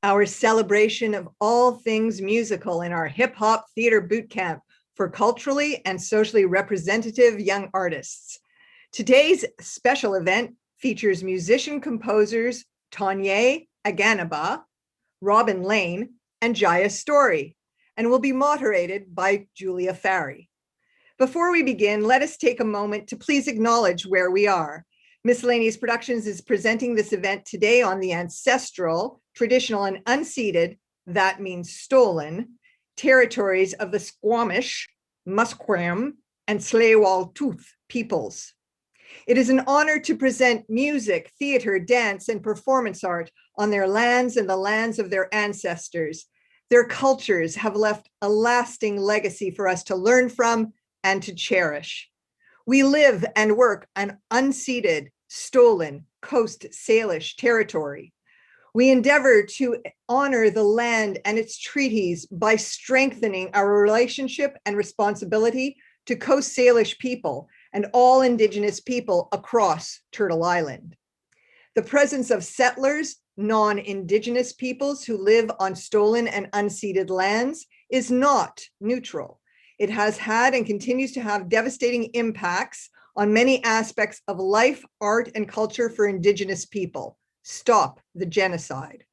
our celebration of all things musical in our hip hop theater boot camp for culturally and socially representative young artists. Today's special event features musician-composers Tanya Aganaba, Robin Lane, and Jaya Story, and will be moderated by Julia Farry. Before we begin, let us take a moment to please acknowledge where we are. Miscellaneous Productions is presenting this event today on the ancestral, traditional, and unceded, that means stolen, territories of the Squamish, Musqueam, and Tsleil-Waututh peoples. It is an honor to present music, theater, dance, and performance art on their lands and the lands of their ancestors. Their cultures have left a lasting legacy for us to learn from and to cherish. We live and work on unceded, stolen, Coast Salish territory. We endeavor to honor the land and its treaties by strengthening our relationship and responsibility to Coast Salish people and all Indigenous people across Turtle Island. The presence of settlers, non-Indigenous peoples who live on stolen and unceded lands is not neutral. It has had and continues to have devastating impacts on many aspects of life, art, and culture for Indigenous people. Stop the genocide.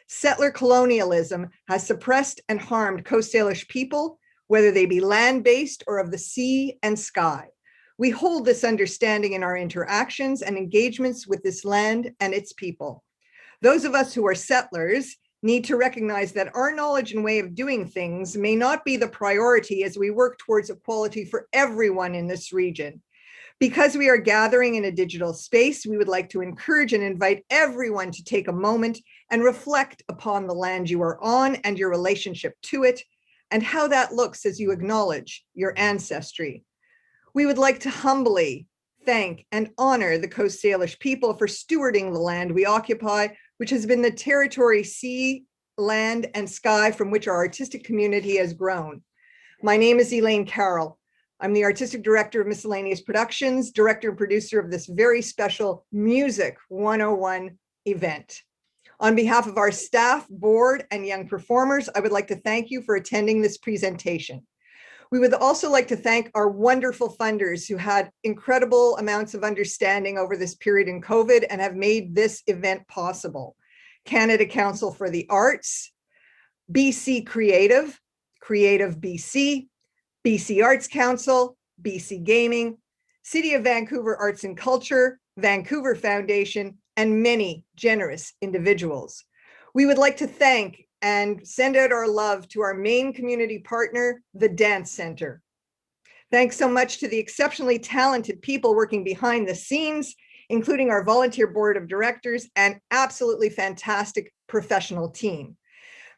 Settler colonialism has suppressed and harmed Coast Salish people, whether they be land-based or of the sea and sky. We hold this understanding in our interactions and engagements with this land and its people. Those of us who are settlers need to recognize that our knowledge and way of doing things may not be the priority as we work towards equality for everyone in this region. Because we are gathering in a digital space, we would like to encourage and invite everyone to take a moment and reflect upon the land you are on and your relationship to it, and how that looks as you acknowledge your ancestry. We would like to humbly thank and honor the Coast Salish people for stewarding the land we occupy, which has been the territory, sea, land, and sky from which our artistic community has grown. My name is Elaine Carroll. I'm the Artistic Director of Miscellaneous Productions, Director and Producer of this very special Music 101 event. On behalf of our staff, board, and young performers, I would like to thank you for attending this presentation. We would also like to thank our wonderful funders who had incredible amounts of understanding over this period in COVID and have made this event possible. Canada Council for the Arts, BC Creative, Creative BC, BC Arts Council, BC Gaming, City of Vancouver Arts and Culture, Vancouver Foundation, and many generous individuals. We would like to thank and send out our love to our main community partner, the Dance Center. Thanks so much to the exceptionally talented people working behind the scenes, including our volunteer board of directors and absolutely fantastic professional team.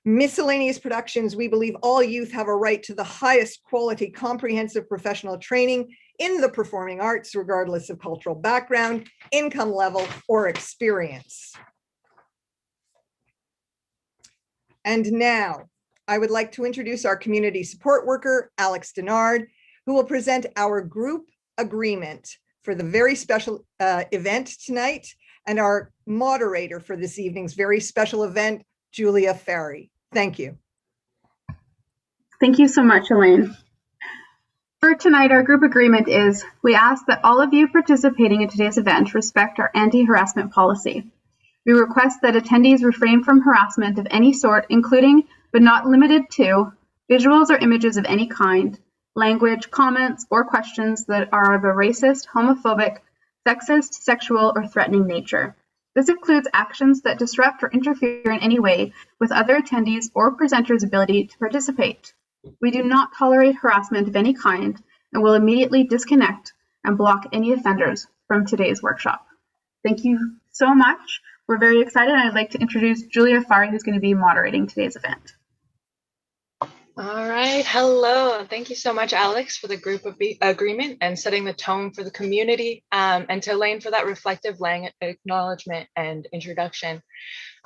Miscellaneous Productions, we believe all youth have a right to the highest quality, comprehensive professional training in the performing arts, regardless of cultural background, income level, or experience. And now, I would like to introduce our community support worker, Alex Denard, who will present our group agreement for the very special event tonight, and our moderator for this evening's very special event, Julia Farry. Thank you. Thank you so much, Elaine. For tonight, our group agreement is, we ask that all of you participating in today's event respect our anti-harassment policy. We request that attendees refrain from harassment of any sort, including, but not limited to, visuals or images of any kind, language, comments, or questions that are of a racist, homophobic, sexist, sexual, or threatening nature. This includes actions that disrupt or interfere in any way with other attendees or presenters' ability to participate. We do not tolerate harassment of any kind and will immediately disconnect and block any offenders from today's workshop. Thank you so much. We're very excited, and I'd like to introduce Julia Farry, who's going to be moderating today's event. All right. Hello. Thank you so much, Alex, for the agreement and setting the tone for the community, and to Elaine for that reflective acknowledgement and introduction.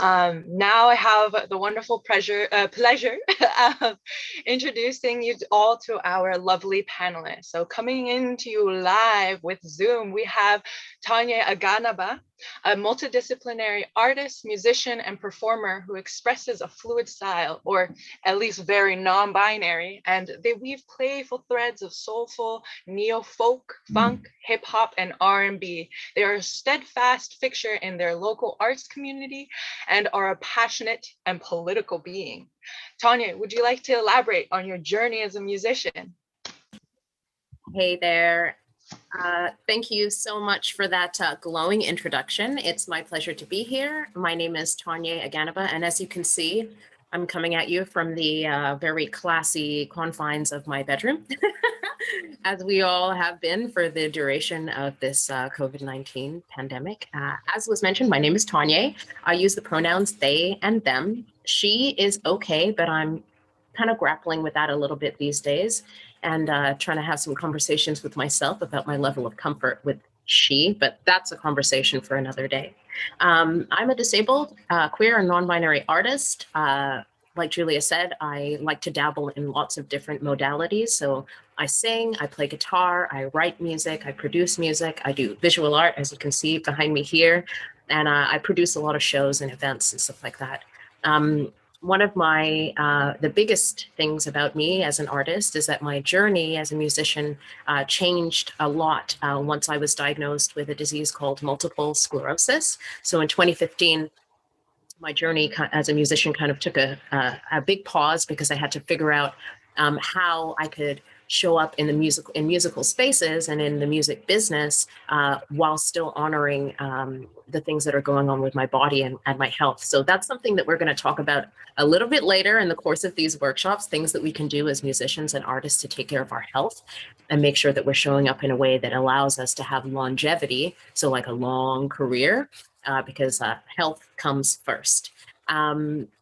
Now I have the wonderful pleasure of introducing you all to our lovely panelists. So coming into you live with Zoom, we have Tanya Aganaba, a multidisciplinary artist, musician, and performer who expresses a fluid style, or at least very non-binary, and they weave playful threads of soulful, neo-folk, funk, hip-hop, and R&B. They are a steadfast fixture in their local arts community and are a passionate and political being. Tanya, would you like to elaborate on your journey as a musician? Hey there. Thank you so much for that glowing introduction. It's my pleasure to be here. My name is Tanya Aganaba, and as you can see, I'm coming at you from the very classy confines of my bedroom, as we all have been for the duration of this COVID-19 pandemic. As was mentioned, my name is Tanya. I use the pronouns they and them. She is okay, but I'm kind of grappling with that a little bit these days, and trying to have some conversations with myself about my level of comfort with she, but that's a conversation for another day. I'm a disabled, queer, and non-binary artist. Like Julia said, I like to dabble in lots of different modalities. So I sing, I play guitar, I write music, I produce music, I do visual art, as you can see behind me here, and I produce a lot of shows and events and stuff like that. One of my, the biggest things about me as an artist is that my journey as a musician changed a lot once I was diagnosed with a disease called multiple sclerosis. So in 2015, my journey as a musician kind of took a big pause because I had to figure out how I could show up in the musical spaces and in the music business while still honoring the things that are going on with my body and my health. So that's something that we're going to talk about a little bit later in the course of these workshops, things that we can do as musicians and artists to take care of our health and make sure that we're showing up in a way that allows us to have longevity, so like a long career, because health comes first.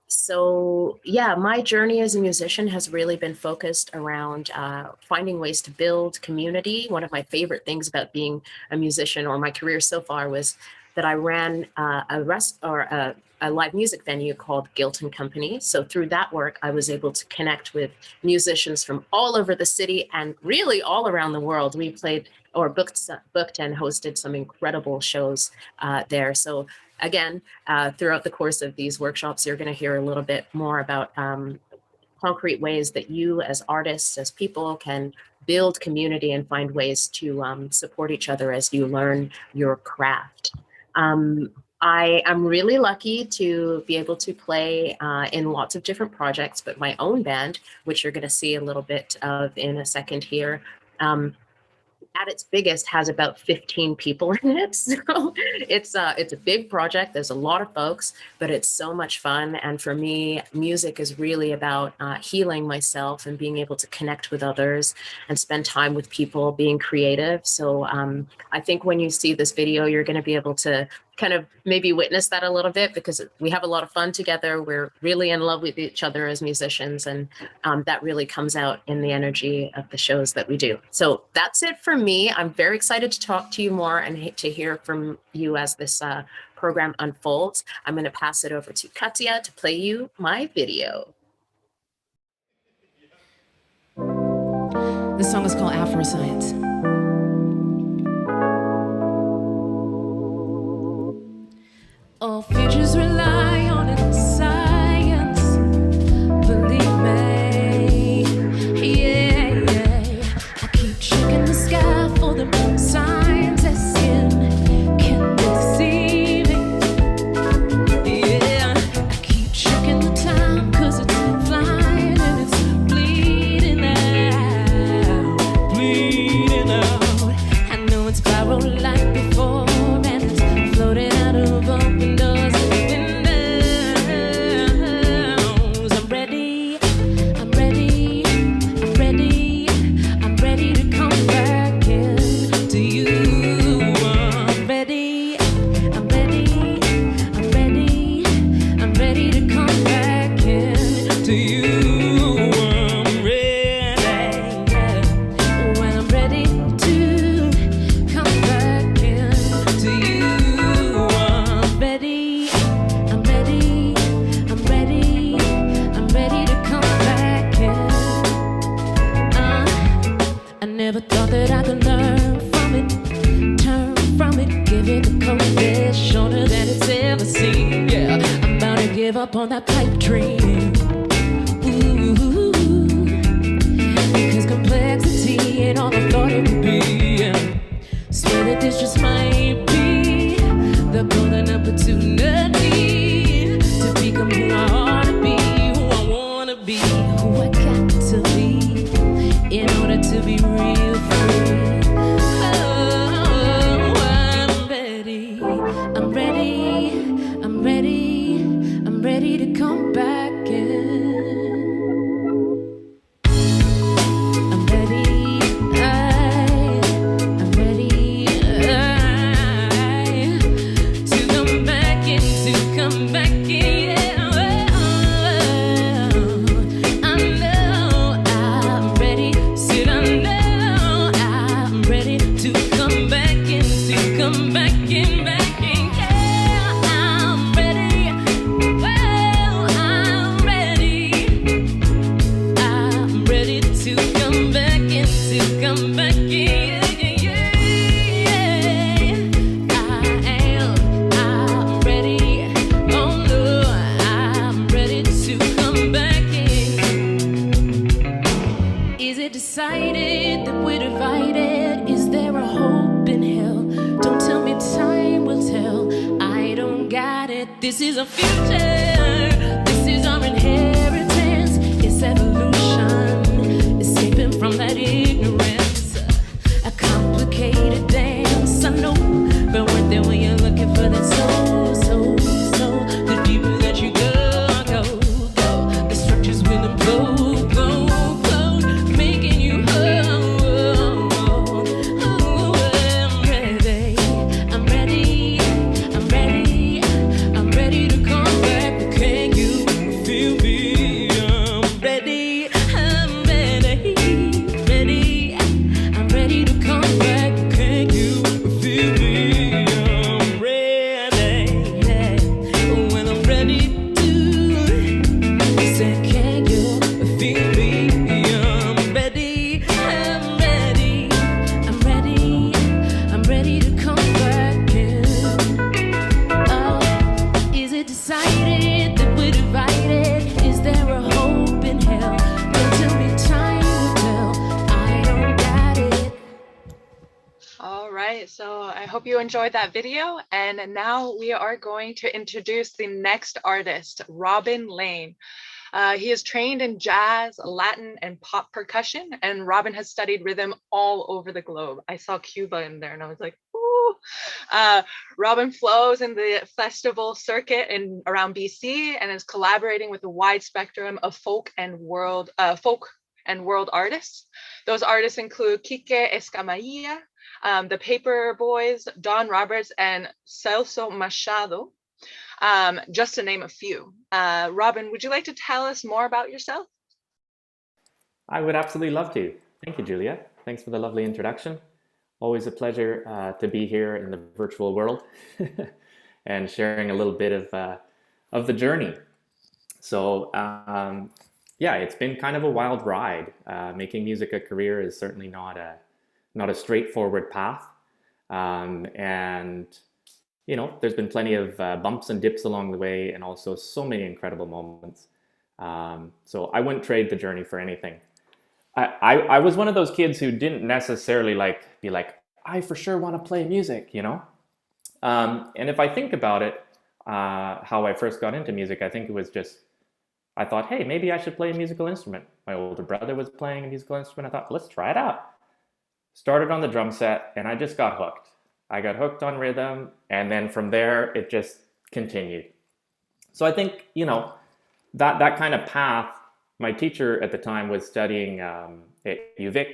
So yeah, my journey as a musician has really been focused around finding ways to build community. One of my favorite things about being a musician, or my career so far, was that I ran a live music venue called Guilt and Company. So through that work, I was able to connect with musicians from all over the city and really all around the world. We played or booked and hosted some incredible shows there. So again, throughout the course of these workshops, you're going to hear a little bit more about concrete ways that you as artists, as people, can build community and find ways to support each other as you learn your craft. I am really lucky to be able to play in lots of different projects, but my own band, which you're going to see a little bit of in a second here, at its biggest has about 15 people in it. So it's a big project. There's a lot of folks, but it's so much fun. And for me, music is really about healing myself and being able to connect with others and spend time with people, being creative. So I think when you see this video, you're going to be able to kind of maybe witness that a little bit, because we have a lot of fun together. We're really in love with each other as musicians, and that really comes out in the energy of the shows that we do. So that's it for me. I'm very excited to talk to you more and to hear from you as this program unfolds. I'm going to pass it over to Katya to play you my video. This song is called Afroscience. All futures rely on its science, believe me, yeah. I keep checking the sky for the signs that can deceive me, yeah. I keep checking the time, cause it's flying and it's bleeding out, bleeding to learn from it, turn from it, give it the coldest shoulder that it's ever seen. Yeah, I'm about to give up on that pipe dream. Ooh, because complexity ain't all I thought it would be. Swear that this just might be the golden opportunity to become who I ought to be, who I want to be, who I got to be in order to be real free. Oh, I'm ready, I'm ready, I'm ready, I'm ready to come back in. I'm ready, I'm ready, to come back in, to come back in. Yeah. I know I'm ready, said I know I'm ready to come back in, to come back in, back in. Yeah, I'm ready, well, I'm ready to come back in, to come back in. Yeah, yeah, yeah. I'm ready. Oh no, I'm ready to come back in. Is it decided that we're divided? Is there a hope in hell? Don't tell me time will tell. I don't got it. This is a future. This is our inheritance. It's evolution. Escaping from that ignorance. A complicated dance, I know. But we're there when you're looking for that soul, soul, soul. The deeper that you go, go, go. The structures will implode, implode, implode, making you whole. Oh, I'm ready, I'm ready, I'm ready, I'm ready to come back. Can you feel me? I'm ready, I'm ready, ready, I'm ready to come back. Can you feel me? I'm ready, yeah. When I'm ready to say, can you feel me? I'm ready, I'm ready, I'm ready, I'm ready to come back in. Oh, is it decided that we're divided? Is there a hope in hell? Don't tell me time will tell. I don't got it. All right, so I hope you enjoyed that video. And now we are going to introduce the next artist, Robin Lane. He is trained in jazz, Latin, and pop percussion, and Robin has studied rhythm all over the globe. I saw Cuba in there and I was like, ooh. Robin flows in the festival circuit in around BC and is collaborating with a wide spectrum of folk and world artists. Those artists include Kike Escamilla, the Paper Boys, Don Roberts, and Celso Machado, just to name a few. Robin, would you like to tell us more about yourself? I would absolutely love to. Thank you, Julia. Thanks for the lovely introduction. Always a pleasure to be here in the virtual world and sharing a little bit of the journey. So yeah, it's been kind of a wild ride. Making music a career is certainly not a straightforward path. And you know, there's been plenty of bumps and dips along the way, and also so many incredible moments. So I wouldn't trade the journey for anything. I was one of those kids who didn't necessarily be like, I for sure want to play music, you know? And if I think about it, how I first got into music, I think it was just, I thought, hey, maybe I should play a musical instrument. My older brother was playing a musical instrument. I thought, let's try it out. Started on the drum set, and I just got hooked. I got hooked on rhythm, and then from there, it just continued. So I think, you know, that kind of path, my teacher at the time was studying at UVic,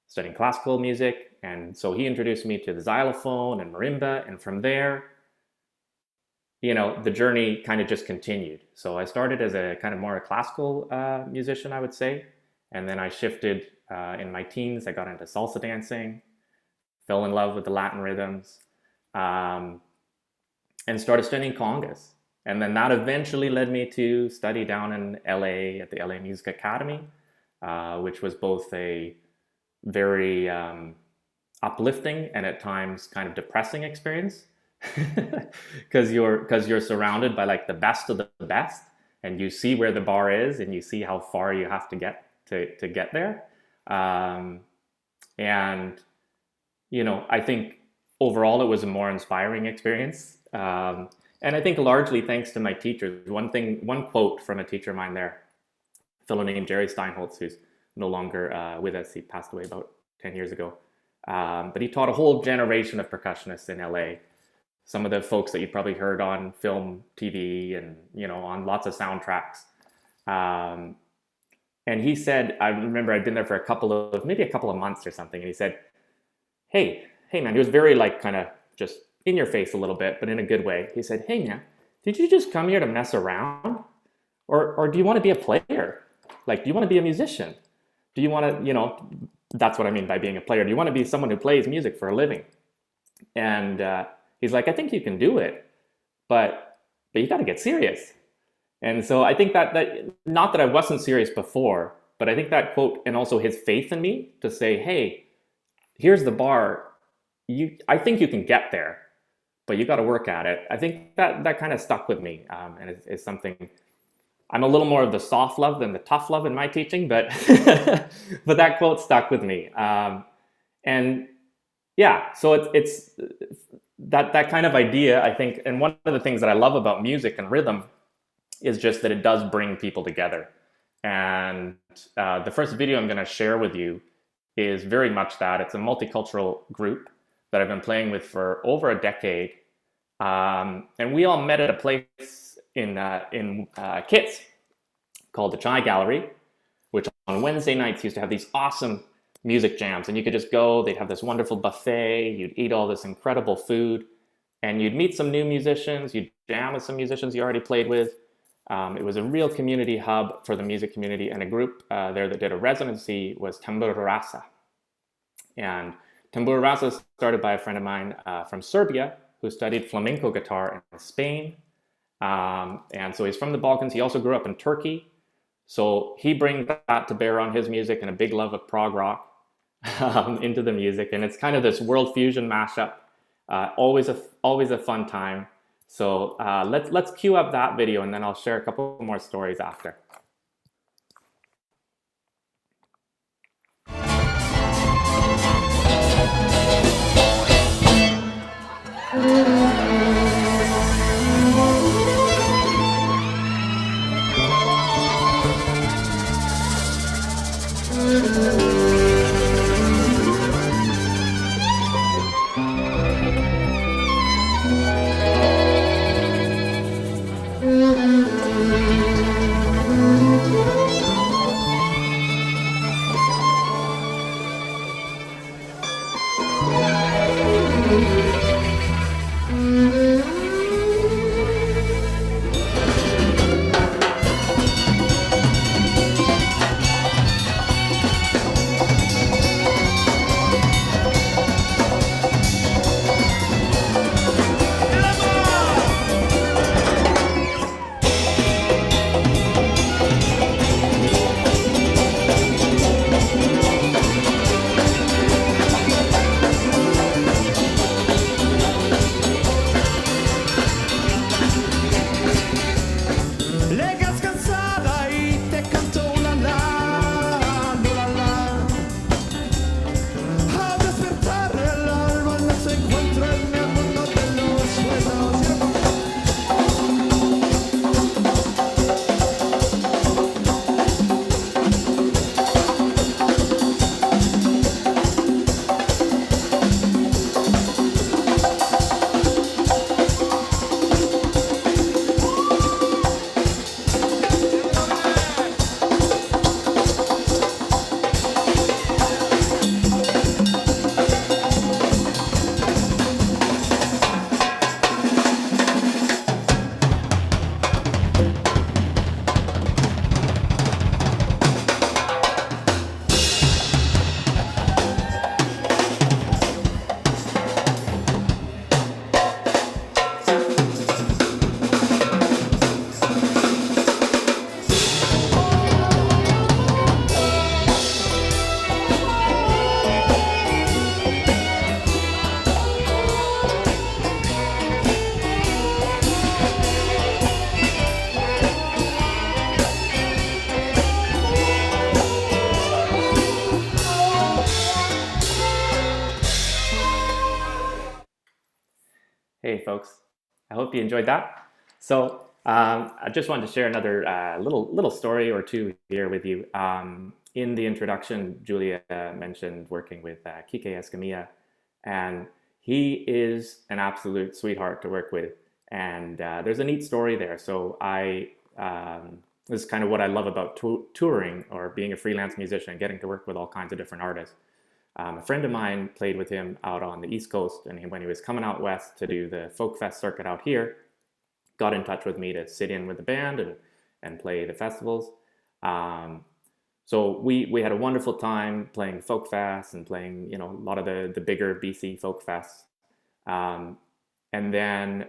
studying classical music, and so he introduced me to the xylophone and marimba, and from there, you know, the journey kind of just continued. So I started as a kind of more a classical musician, I would say, and then I shifted in my teens. I got into salsa dancing, fell in love with the Latin rhythms, and started studying congas. And then that eventually led me to study down in LA at the LA Music Academy, which was both a very uplifting and at times kind of depressing experience because you're surrounded by like the best of the best, and you see where the bar is and you see how far you have to get to get there. And I think overall it was a more inspiring experience. And I think largely thanks to my teachers. One quote from a teacher of mine there, a fellow named Jerry Steinholtz, who's no longer with us. He passed away about 10 years ago. But he taught a whole generation of percussionists in LA. Some of the folks that you probably heard on film, TV, and on lots of soundtracks. And he said, I remember I'd been there for maybe a couple of months or something, and he said, hey man, he was very like kind of just in your face a little bit, but in a good way. He said, hey man, did you just come here to mess around? Or do you want to be a player? Like, do you want to be a musician? Do you want to, that's what I mean by being a player. Do you want to be someone who plays music for a living? And he's like, I think you can do it, but you got to get serious. And so I think that not that I wasn't serious before, but I think that quote, and also his faith in me to say, hey, here's the bar. I think you can get there, but you got to work at it. I think that kind of stuck with me, and it's something. I'm a little more of the soft love than the tough love in my teaching, but but that quote stuck with me. And yeah, so it's that kind of idea, I think. And one of the things that I love about music and rhythm is just that it does bring people together. And the first video I'm going to share with you is very much that. It's a multicultural group that I've been playing with for over a decade. And we all met at a place in Kits called the Chai Gallery, which on Wednesday nights used to have these awesome music jams. And you could just go, they'd have this wonderful buffet, you'd eat all this incredible food, and you'd meet some new musicians, you'd jam with some musicians you already played with. It was a real community hub for the music community, and a group there that did a residency was Tambur Rasa. And Tambur Rasa started by a friend of mine from Serbia who studied flamenco guitar in Spain. And so he's from the Balkans. He also grew up in Turkey. So he brings that to bear on his music and a big love of prog rock into the music. And it's kind of this world fusion mashup. Always a fun time. So let's cue up that video, and then I'll share a couple more stories after. Hey, folks. I hope you enjoyed that. So I just wanted to share another little story or two here with you. In the introduction, Julia mentioned working with Kike Escamilla, and he is an absolute sweetheart to work with. And there's a neat story there. So this is kind of what I love about touring or being a freelance musician, getting to work with all kinds of different artists. A friend of mine played with him out on the East Coast, and when he was coming out west to do the folk fest circuit out here, got in touch with me to sit in with the band and play the festivals. So we had a wonderful time playing folk fests and playing, a lot of the bigger BC folk fests. And then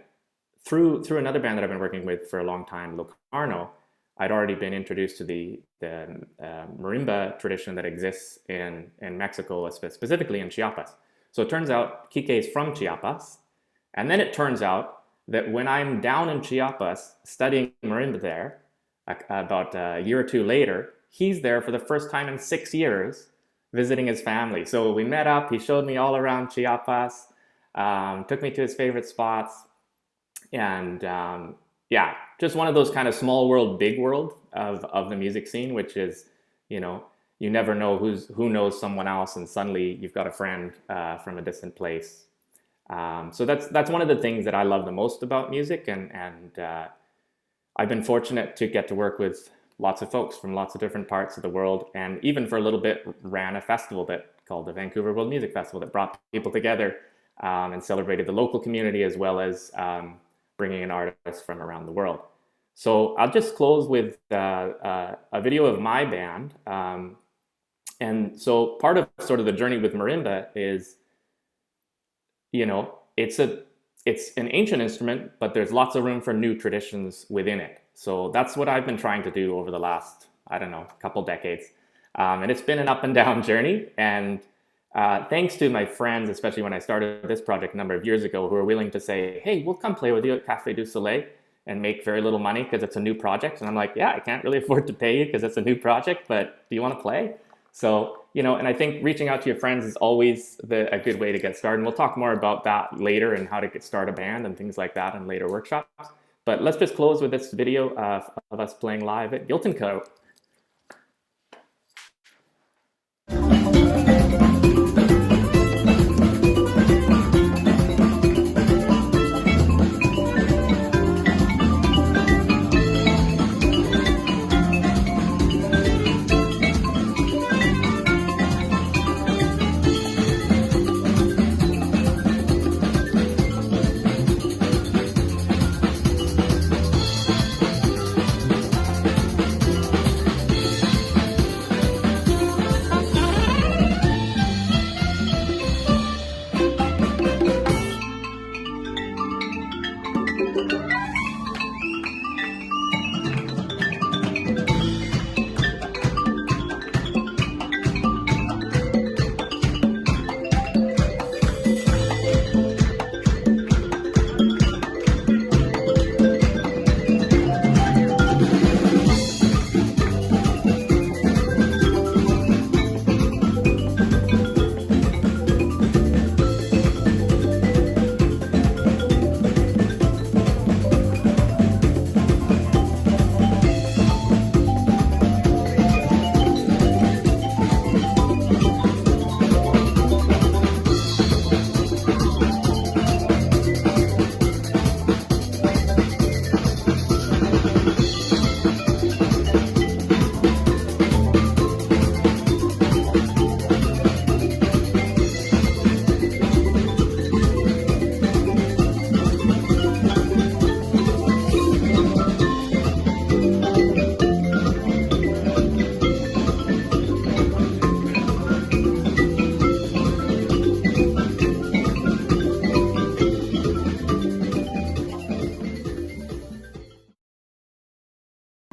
through another band that I've been working with for a long time, Locarno, I'd already been introduced to the marimba tradition that exists in Mexico, specifically in Chiapas. So it turns out Kike is from Chiapas. And then it turns out that when I'm down in Chiapas studying marimba there, about a year or two later, he's there for the first time in 6 years visiting his family. So we met up, he showed me all around Chiapas, took me to his favorite spots. And yeah, just one of those kind of small world, big world of the music scene, which is, you never know who knows someone else, and suddenly you've got a friend from a distant place. So that's one of the things that I love the most about music, and I've been fortunate to get to work with lots of folks from lots of different parts of the world, and even for a little bit ran a festival called the Vancouver World Music Festival that brought people together and celebrated the local community as well as bringing in artists from around the world. So I'll just close with a video of my band. And so part of sort of the journey with marimba is, it's an ancient instrument, but there's lots of room for new traditions within it. So that's what I've been trying to do over the last, couple decades. And it's been an up and down journey. And thanks to my friends, especially when I started this project a number of years ago, who were willing to say, hey, we'll come play with you at Café du Soleil and make very little money because it's a new project. And I'm like, yeah, I can't really afford to pay you because it's a new project, but do you want to play? So, and I think reaching out to your friends is always a good way to get started. And we'll talk more about that later and how to start a band and things like that in later workshops. But let's just close with this video of us playing live at Gilton Co.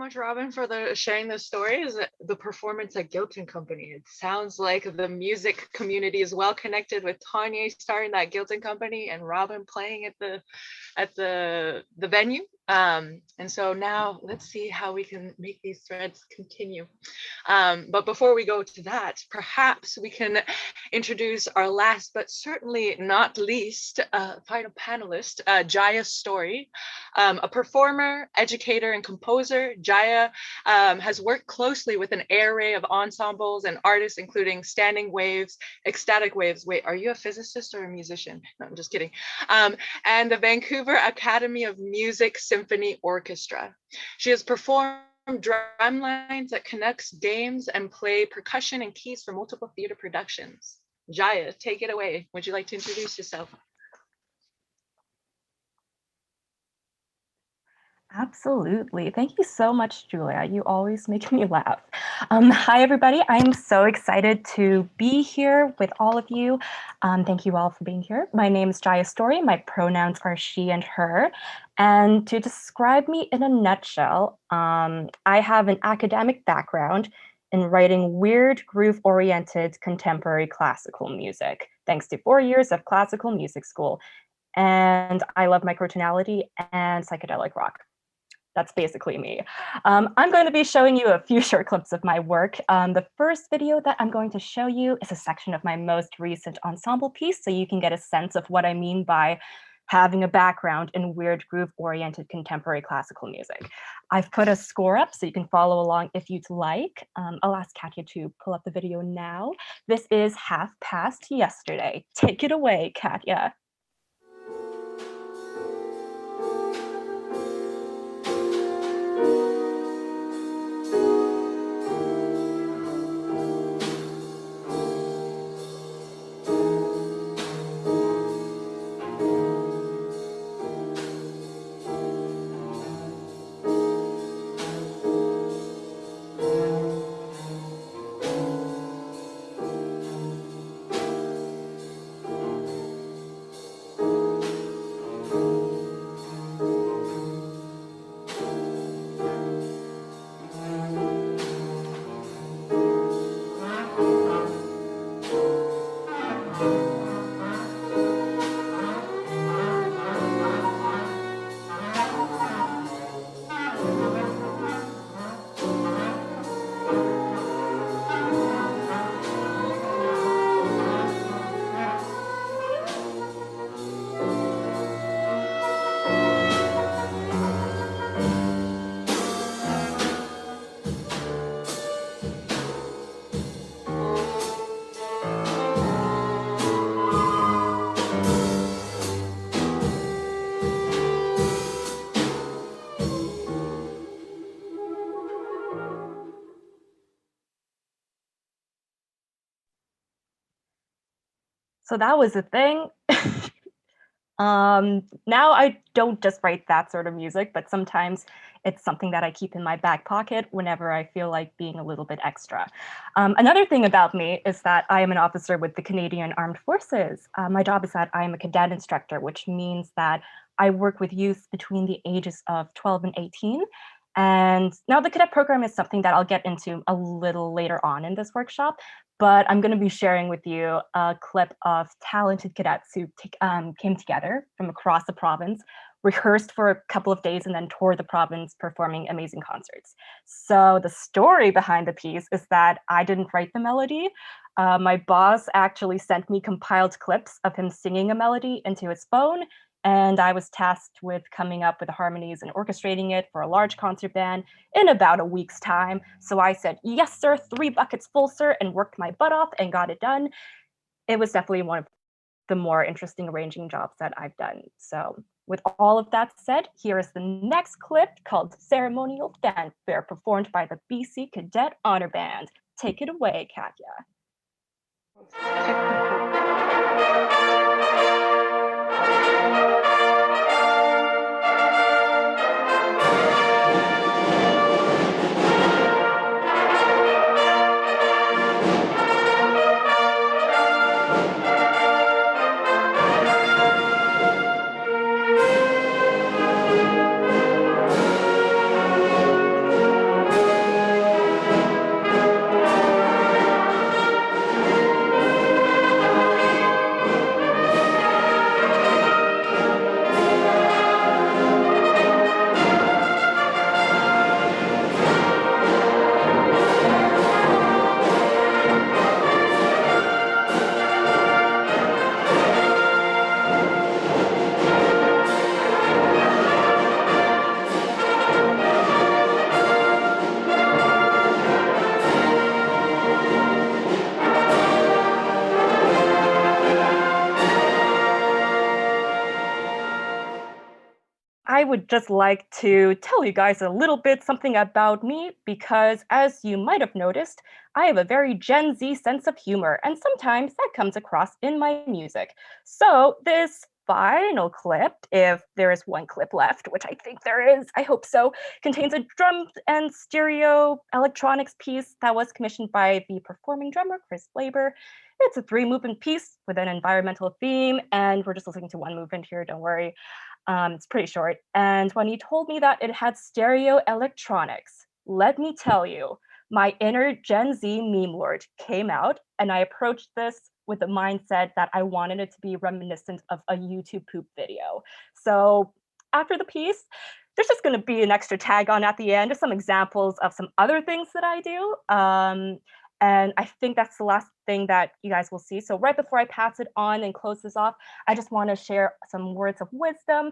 much, Robin, for sharing the stories. The performance at Gilton Company. It sounds like the music community is well connected with Tanya starting that Gilton Company and Robin playing at the venue. And so now let's see how we can make these threads continue. But before we go to that, perhaps we can introduce our last, but certainly not least, final panelist, Jaya Story, a performer, educator, and composer. Jaya has worked closely with an array of ensembles and artists, including Standing Waves, Ecstatic Waves. Wait, are you a physicist or a musician? No, I'm just kidding. And the Vancouver Academy of Music Symphony Orchestra. She has performed drum lines that connects games and play percussion and keys for multiple theater productions. Jaya, take it away. Would you like to introduce yourself? Absolutely. Thank you so much, Julia. You always make me laugh. Hi, everybody. I'm so excited to be here with all of you. Thank you all for being here. My name is Jaya Story. My pronouns are she and her. And to describe me in a nutshell, I have an academic background in writing weird groove-oriented contemporary classical music, thanks to 4 years of classical music school. And I love microtonality and psychedelic rock. That's basically me. I'm going to be showing you a few short clips of my work. The first video that I'm going to show you is a section of my most recent ensemble piece, so you can get a sense of what I mean by having a background in weird groove-oriented contemporary classical music. I've put a score up so you can follow along if you'd like. I'll ask Katya to pull up the video now. This is Half Past Yesterday. Take it away, Katya. So that was the thing. Now I don't just write that sort of music, but sometimes it's something that I keep in my back pocket whenever I feel like being a little bit extra. Another thing about me is that I am an officer with the Canadian Armed Forces. My job is that I am a cadet instructor, which means that I work with youth between the ages of 12 and 18. And now the cadet program is something that I'll get into a little later on in this workshop, but I'm going to be sharing with you a clip of talented cadets who came together from across the province, rehearsed for a couple of days, and then toured the province performing amazing concerts. So the story behind the piece is that I didn't write the melody. My boss actually sent me compiled clips of him singing a melody into his phone, and I was tasked with coming up with the harmonies and orchestrating it for a large concert band in about a week's time. So I said, yes, sir, 3 buckets full, sir, and worked my butt off and got it done. It was definitely one of the more interesting arranging jobs that I've done. So with all of that said, here is the next clip called Ceremonial Fanfare, performed by the BC Cadet Honor Band. Take it away, Katya. I would just like to tell you guys a little bit something about me because, as you might have noticed, I have a very Gen Z sense of humor, and sometimes that comes across in my music. So this final clip, if there is one clip left, which I think there is, I hope so, contains a drum and stereo electronics piece that was commissioned by the performing drummer, Chris Flaber. It's a 3-movement piece with an environmental theme, and we're just listening to one movement here, don't worry. It's pretty short. And when he told me that it had stereo electronics, let me tell you, my inner Gen Z meme lord came out, and I approached this with the mindset that I wanted it to be reminiscent of a YouTube poop video. So after the piece, there's just going to be an extra tag on at the end, just some examples of some other things that I do. And I think that's the last thing that you guys will see. So right before I pass it on and close this off, I just want to share some words of wisdom.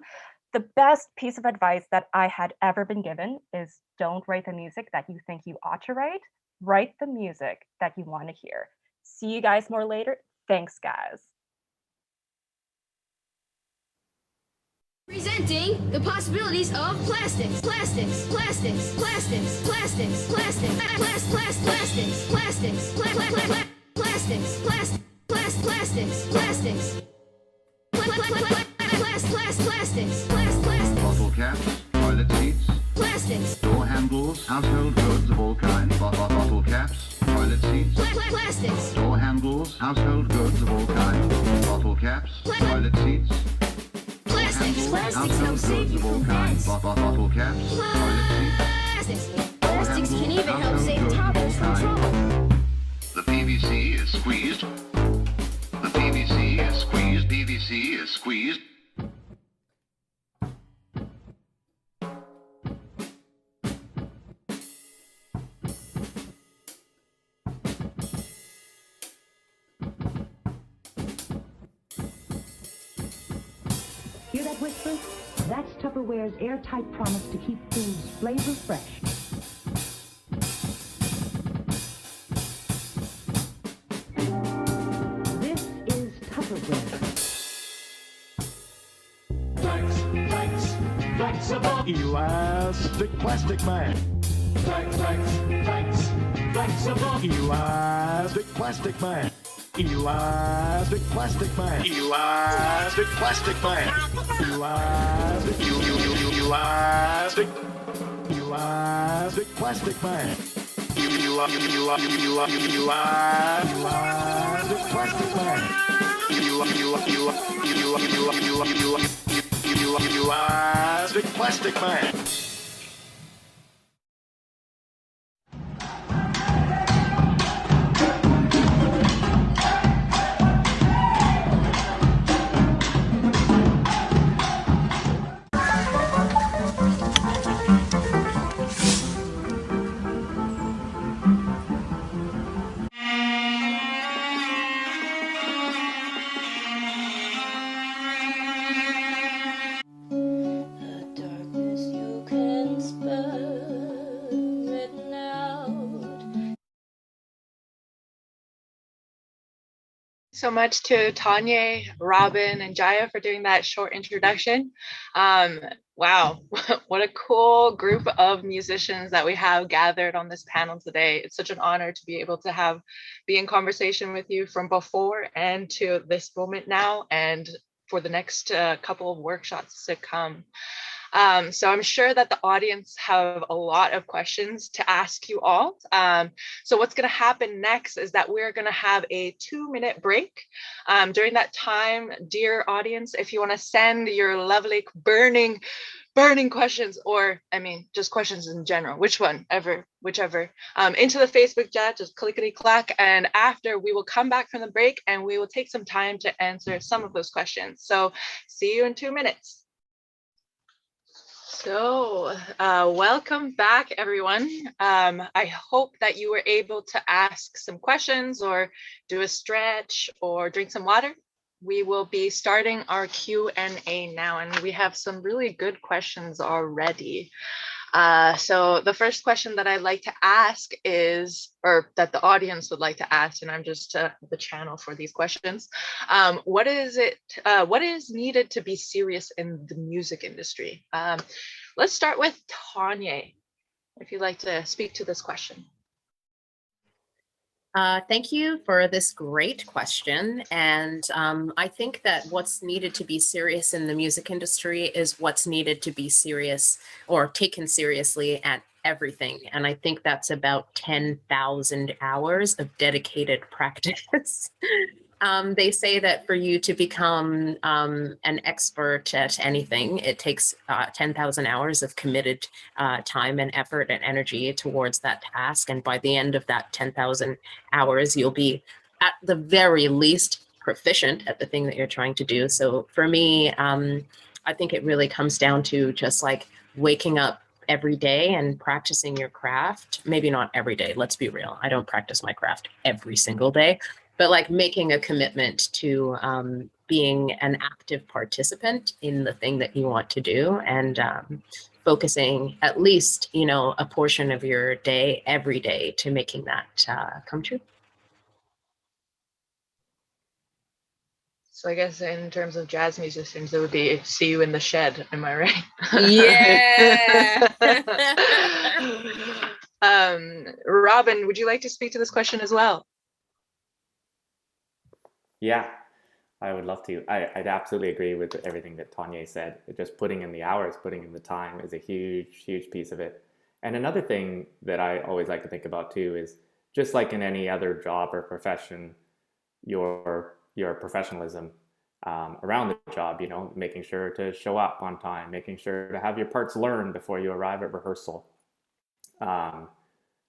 The best piece of advice that I had ever been given is don't write the music that you think you ought to write. Write the music that you want to hear. See you guys more later. Thanks, guys. Presenting the possibilities of plastics, plastics, plastics, plastics, plastics, plastics, plastics, plastics, plastics, plastics, plastics, plastics, plastics, bottle caps, toilet seats, plastics, door handles, household goods of all kinds, bottle caps, toilet seats, plastics, door handles, household goods of all kinds, bottle caps, toilet seats, plastics, household goods of all kinds, bottle caps, toilet seats, plastics can even help save toddlers from trouble. the PVC is squeezed, the PVC is squeezed, PVC is squeezed. Hear that whisper? That's Tupperware's airtight promise to keep foods flavor fresh. This is Tupperware. Elastic plastic man. Elastic plastic man. Elastic plastic man. Elastic plastic man. Elastic. Elastic. Elastic plastic man. Elastic plastic man. Elastic plastic man. So much to Tanya, Robin, and Jaya for doing that short introduction. Wow, what a cool group of musicians that we have gathered on this panel today. It's such an honor to be able to be in conversation with you from before and to this moment now, and for the next couple of workshops to come. So I'm sure that the audience have a lot of questions to ask you all. So what's going to happen next is that we're going to have a 2-minute break. During that time, dear audience, if you want to send your lovely burning questions, or I mean, just questions in general, whichever, into the Facebook chat, just clickety clack. And after, we will come back from the break and we will take some time to answer some of those questions. So see you in 2 minutes. So welcome back, everyone. I hope that you were able to ask some questions or do a stretch or drink some water. We will be starting our Q&A now, and we have some really good questions already. So the first question that I'd like to ask is, or that the audience would like to ask, and I'm just the channel for these questions. What is needed to be serious in the music industry? Let's start with Tanya, if you'd like to speak to this question. Thank you for this great question. And I think that what's needed to be serious in the music industry is what's needed to be serious or taken seriously at everything. And I think that's about 10,000 hours of dedicated practice. They say that for you to become an expert at anything, it takes 10,000 hours of committed time and effort and energy towards that task. And by the end of that 10,000 hours, you'll be at the very least proficient at the thing that you're trying to do. So for me, I think it really comes down to just like waking up every day and practicing your craft. Maybe not every day, let's be real. I don't practice my craft every single day, but like making a commitment to being an active participant in the thing that you want to do, and focusing at least, a portion of your day every day to making that come true. So I guess in terms of jazz musicians, it would be "See You in the Shed." Am I right? Yeah. Robin, would you like to speak to this question as well? Yeah, I would love to. I'd absolutely agree with everything that Tanya said. Just putting in the hours, putting in the time is a huge, huge piece of it. And another thing that I always like to think about too is just like in any other job or profession, your professionalism around the job, making sure to show up on time, making sure to have your parts learned before you arrive at rehearsal. The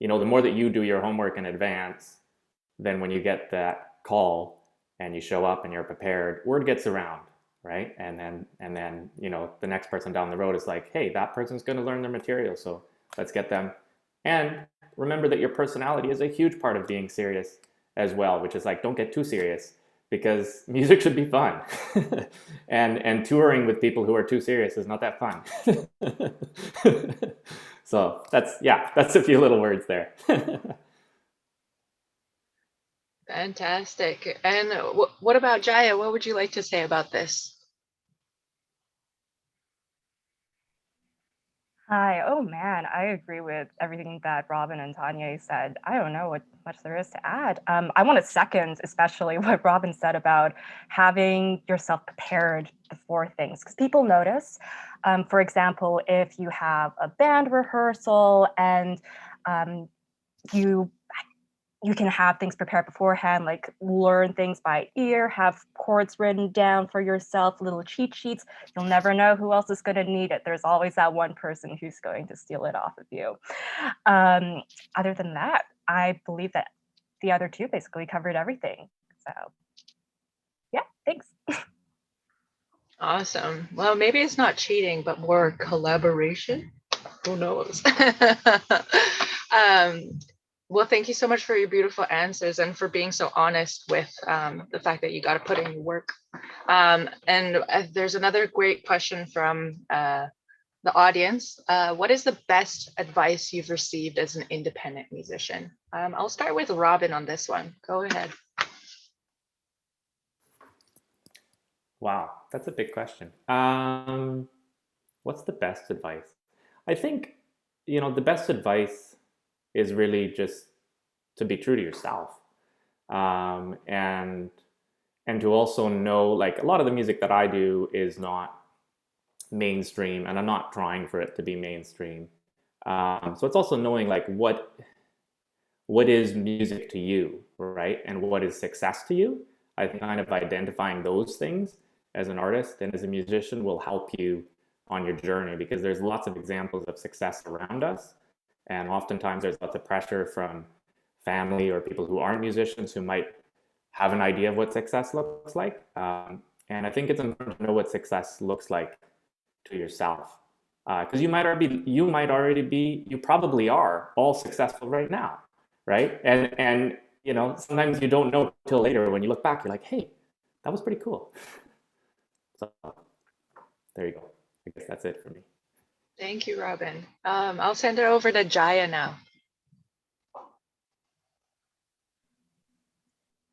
more that you do your homework in advance, then when you get that call and you show up and you're prepared, word gets around, right? And then the next person down the road is like, hey, that person's going to learn their material, so let's get them. And remember that your personality is a huge part of being serious as well, which is like, don't get too serious, because music should be fun. and touring with people who are too serious is not that fun. So that's a few little words there. Fantastic. And what about Jaya? What would you like to say about this? Hi. Oh man, I agree with everything that Robin and Tanya said. I don't know what much there is to add. I want to second, especially what Robin said about having yourself prepared for things, because people notice. For example, if you have a band rehearsal and you can have things prepared beforehand, like learn things by ear, have chords written down for yourself, little cheat sheets. You'll never know who else is going to need it. There's always that one person who's going to steal it off of you. Other than that, I believe that the other two basically covered everything. So yeah, thanks. Awesome. Well, maybe it's not cheating, but more collaboration. Who knows? Well, thank you so much for your beautiful answers and for being so honest with the fact that you got to put in your work. And there's another great question from the audience. What is the best advice you've received as an independent musician? I'll start with Robin on this one. Go ahead. Wow, that's a big question. What's the best advice? I think, the best advice is really just to be true to yourself, and to also know, like, a lot of the music that I do is not mainstream, and I'm not trying for it to be mainstream. So it's also knowing, like, what is music to you, right? And what is success to you? I think kind of identifying those things as an artist and as a musician will help you on your journey, because there's lots of examples of success around us. And oftentimes there's lots of pressure from family or people who aren't musicians who might have an idea of what success looks like. And I think it's important to know what success looks like to yourself. Because you probably are all successful right now, right? And sometimes you don't know till later. When you look back, you're like, hey, that was pretty cool. So there you go. I guess that's it for me. Thank you, Robin. I'll send it over to Jaya now.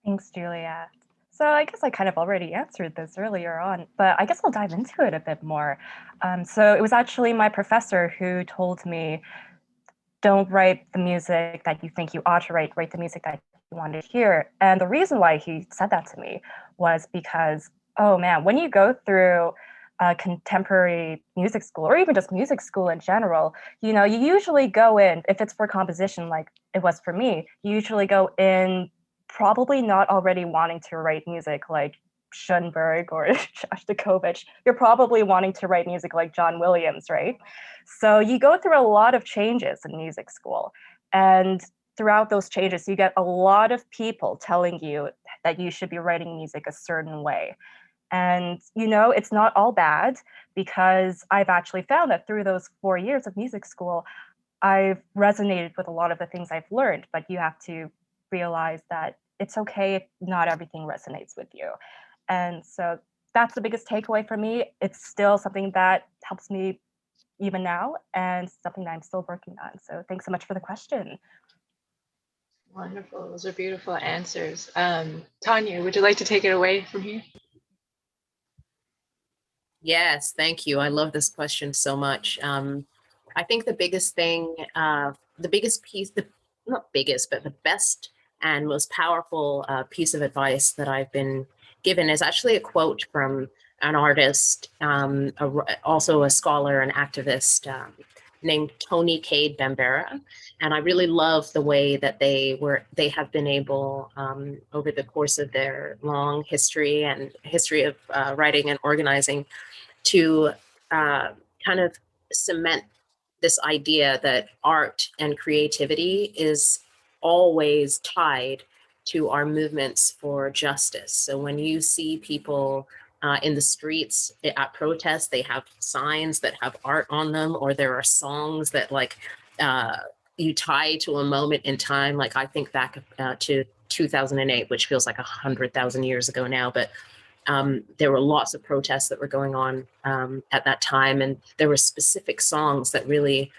Thanks, Julia. So I guess I kind of already answered this earlier on, but I guess I'll dive into it a bit more. So it was actually my professor who told me, don't write the music that you think you ought to write the music that you want to hear. And the reason why he said that to me was because, oh man, when you go through contemporary music school or even just music school in general, you know, you usually go in, if it's for composition like it was for me, you usually go in probably not already wanting to write music like Schoenberg or Shostakovich. You're probably wanting to write music like John Williams, right? So you go through a lot of changes in music school. And throughout those changes, you get a lot of people telling you that you should be writing music a certain way. And, you know, it's not all bad because I've actually found that through those 4 years of music school, I've resonated with a lot of the things I've learned, but you have to realize that it's okay if not everything resonates with you. And so that's the biggest takeaway for me. It's still something that helps me even now and something that I'm still working on. So thanks so much for the question. Wonderful. Those are beautiful answers. Tanya, would you like to take it away from here? Yes, thank you. I love this question so much. I think the biggest thing, the biggest piece, not biggest, but the best and most powerful piece of advice that I've been given is actually a quote from an artist, also a scholar and activist named Tony Cade Bambera. And I really love the way that they have been able over the course of their long history and history of writing and organizing to kind of cement this idea that art and creativity is always tied to our movements for justice. So when you see people in the streets at protests, they have signs that have art on them, or there are songs that like you tie to a moment in time. Like I think back to 2008, which feels like 100,000 years ago now, but there were lots of protests that were going on at that time. And there were specific songs that really,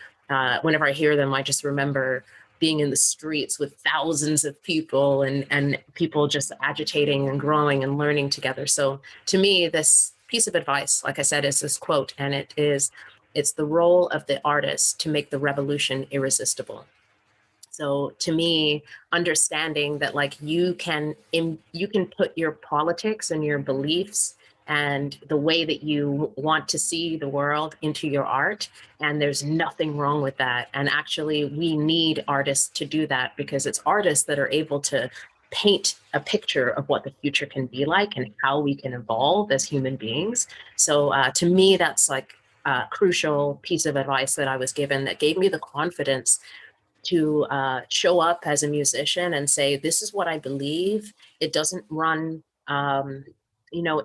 whenever I hear them, I just remember being in the streets with thousands of people and people just agitating and growing and learning together. So to me, this piece of advice, like I said, is this quote, and it's the role of the artist to make the revolution irresistible. So to me, understanding that like you can put your politics and your beliefs and the way that you want to see the world into your art, and there's nothing wrong with that. And actually, we need artists to do that because it's artists that are able to paint a picture of what the future can be like and how we can evolve as human beings. So to me, that's like a crucial piece of advice that I was given that gave me the confidence to show up as a musician and say, this is what I believe. It doesn't run,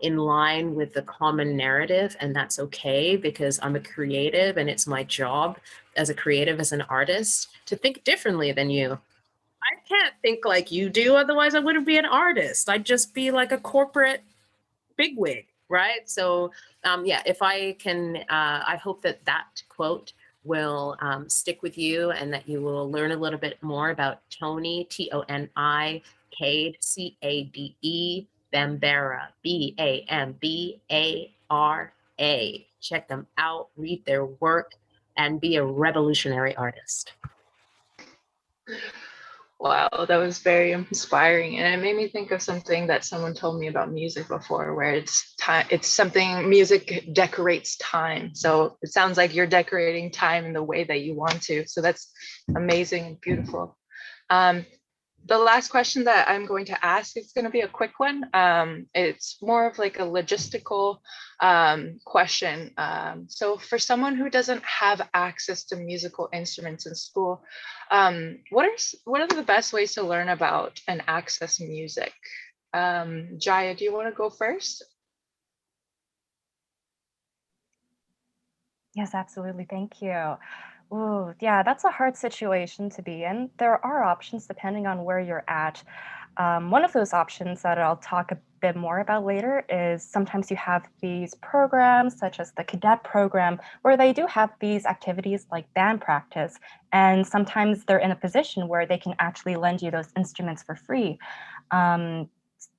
in line with the common narrative, and that's okay because I'm a creative and it's my job as a creative, as an artist, to think differently than you. I can't think like you do, otherwise I wouldn't be an artist. I'd just be like a corporate bigwig, right? So yeah, if I can, I hope that that quote will stick with you and that you will learn a little bit more about Tony, Toni, Cade, Cade, Bambara, Bambara. Check them out, read their work, and be a revolutionary artist. Wow, that was very inspiring, and it made me think of something that someone told me about music before, where it's time. It's something music decorates time. So it sounds like you're decorating time in the way that you want to. So that's amazing and beautiful. The last question that I'm going to ask is going to be a quick one. It's more of like a logistical question. So for someone who doesn't have access to musical instruments in school, what are the best ways to learn about and access music? Jaya, do you want to go first? Yes, absolutely. Thank you. Ooh, yeah, that's a hard situation to be in. There are options depending on where you're at. One of those options that I'll talk a bit more about later is sometimes you have these programs such as the cadet program where they do have these activities like band practice, and sometimes they're in a position where they can actually lend you those instruments for free.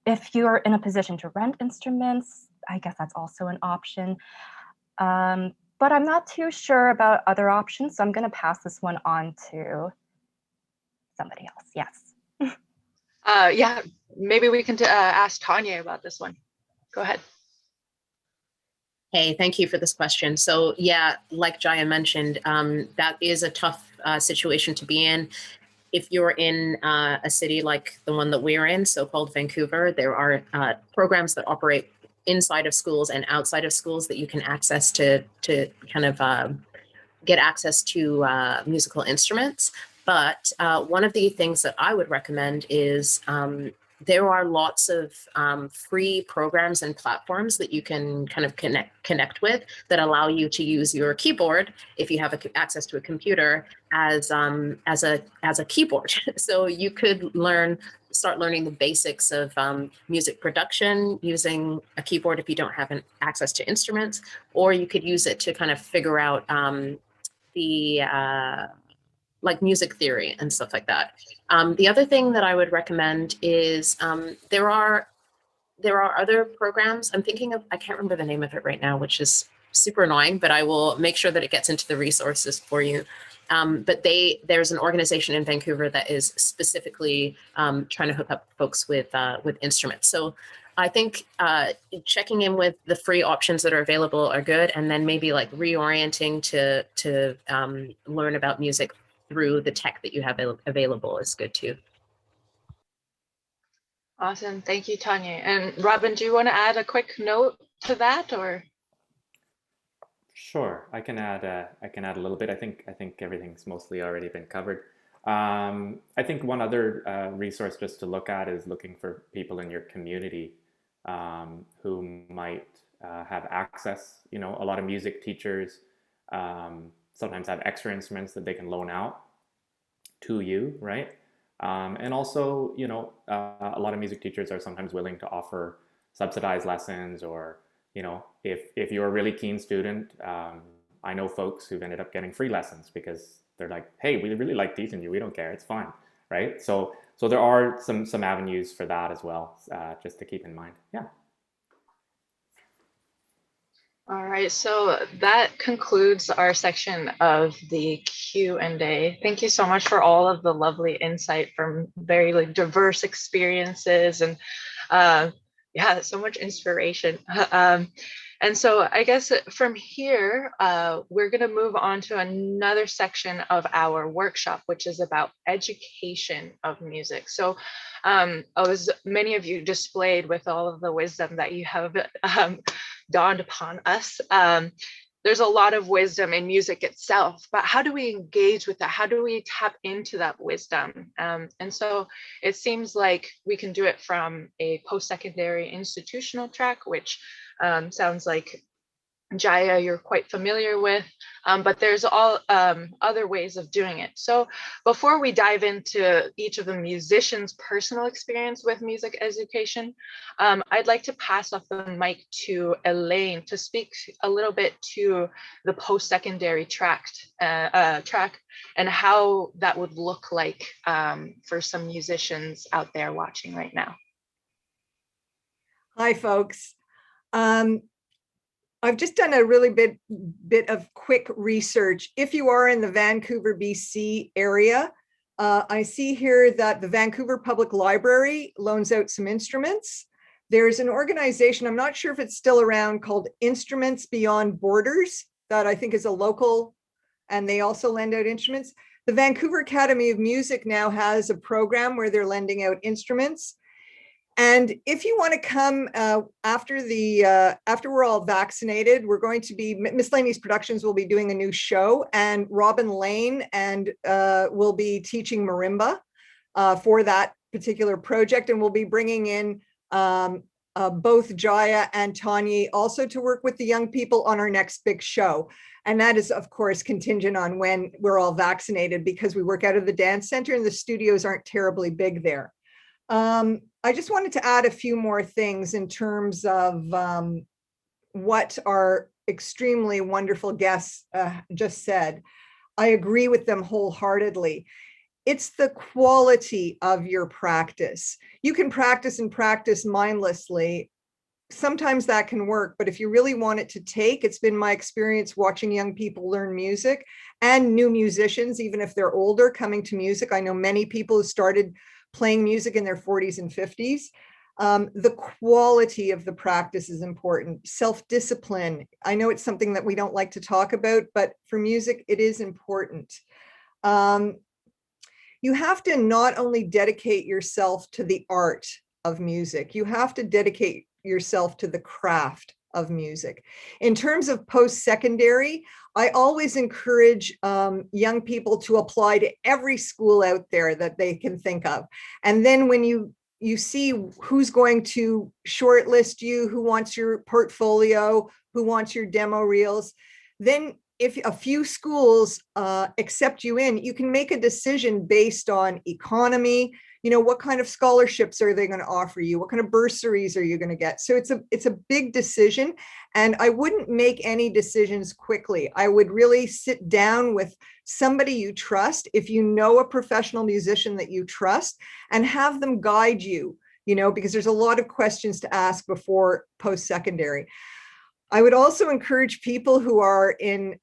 If you're in a position to rent instruments, I guess that's also an option. But I'm not too sure about other options, so I'm going to pass this one on to somebody else. Yes. Yeah, maybe we can ask Tanya about this one. Go ahead. Hey, thank you for this question. So yeah, like Jaya mentioned, that is a tough situation to be in. If you're in a city like the one that we're in, so-called Vancouver, there are programs that operate inside of schools and outside of schools that you can access to kind of get access to musical instruments. But one of the things that I would recommend is there are lots of free programs and platforms that you can kind of connect with that allow you to use your keyboard, if you have access to a computer, as a keyboard. So you could start learning the basics of music production using a keyboard if you don't have access to instruments, or you could use it to kind of figure out the like music theory and stuff like that. The other thing that I would recommend is there are other programs. I'm thinking of, I can't remember the name of it right now, which is super annoying, but I will make sure that it gets into the resources for you. But there's an organization in Vancouver that is specifically trying to hook up folks with instruments. So I think checking in with the free options that are available are good, and then maybe like reorienting to learn about music through the tech that you have available is good too. Awesome, thank you, Tanya. And Robin, do you want to add a quick note to that, or? Sure, I can add a little bit. I think everything's mostly already been covered. I think one other resource just to look at is looking for people in your community who might have access. You know, a lot of music teachers sometimes have extra instruments that they can loan out to you, right? And also, you know, a lot of music teachers are sometimes willing to offer subsidized lessons, or, you know, if you're a really keen student, I know folks who've ended up getting free lessons because they're like, hey, we really like teaching you, we don't care, it's fine, right? So there are some avenues for that as well, just to keep in mind. Yeah. All right, so that concludes our section of the Q&A. Thank you so much for all of the lovely insight from very like diverse experiences, and yeah, so much inspiration. And so I guess from here, we're going to move on to another section of our workshop, which is about education of music. So as many of you displayed with all of the wisdom that you have dawned upon us, there's a lot of wisdom in music itself, but how do we engage with that? How do we tap into that wisdom? And so it seems like we can do it from a post-secondary institutional track, which sounds like Jaya, you're quite familiar with, but there's all other ways of doing it. So before we dive into each of the musicians' personal experience with music education, I'd like to pass off the mic to Elaine to speak a little bit to the post-secondary track and how that would look like for some musicians out there watching right now. Hi, folks. I've just done a really bit of quick research. If you are in the Vancouver, BC area, I see here that the Vancouver Public Library loans out some instruments. There's an organization, I'm not sure if it's still around, called Instruments Beyond Borders, that I think is a local, and they also lend out instruments. The Vancouver Academy of Music now has a program where they're lending out instruments. And if you want to come after we're all vaccinated, we're going to be, Miscellaneous Productions will be doing a new show, and Robin Lane will be teaching marimba for that particular project, and we'll be bringing in both Jaya and Tanya also to work with the young people on our next big show. And that is, of course, contingent on when we're all vaccinated, because we work out of the dance center and the studios aren't terribly big there. I just wanted to add a few more things in terms of what our extremely wonderful guests just said. I agree with them wholeheartedly. It's the quality of your practice. You can practice and practice mindlessly. Sometimes that can work, but if you really want it to take, it's been my experience watching young people learn music and new musicians, even if they're older, coming to music. I know many people who started playing music in their 40s and 50s. The quality of the practice is important. Self-discipline. I know it's something that we don't like to talk about, but for music, it is important. You have to not only dedicate yourself to the art of music, you have to dedicate yourself to the craft of music. In terms of post-secondary, I always encourage young people to apply to every school out there that they can think of. And then when you see who's going to shortlist you, who wants your portfolio, who wants your demo reels, then if a few schools accept you in, you can make a decision based on economy. You know, what kind of scholarships are they going to offer you? What kind of bursaries are you going to get? So it's a big decision, and I wouldn't make any decisions quickly. I would really sit down with somebody you trust, if you know a professional musician that you trust, and have them guide you, you know, because there's a lot of questions to ask before post-secondary. I would also encourage people who are in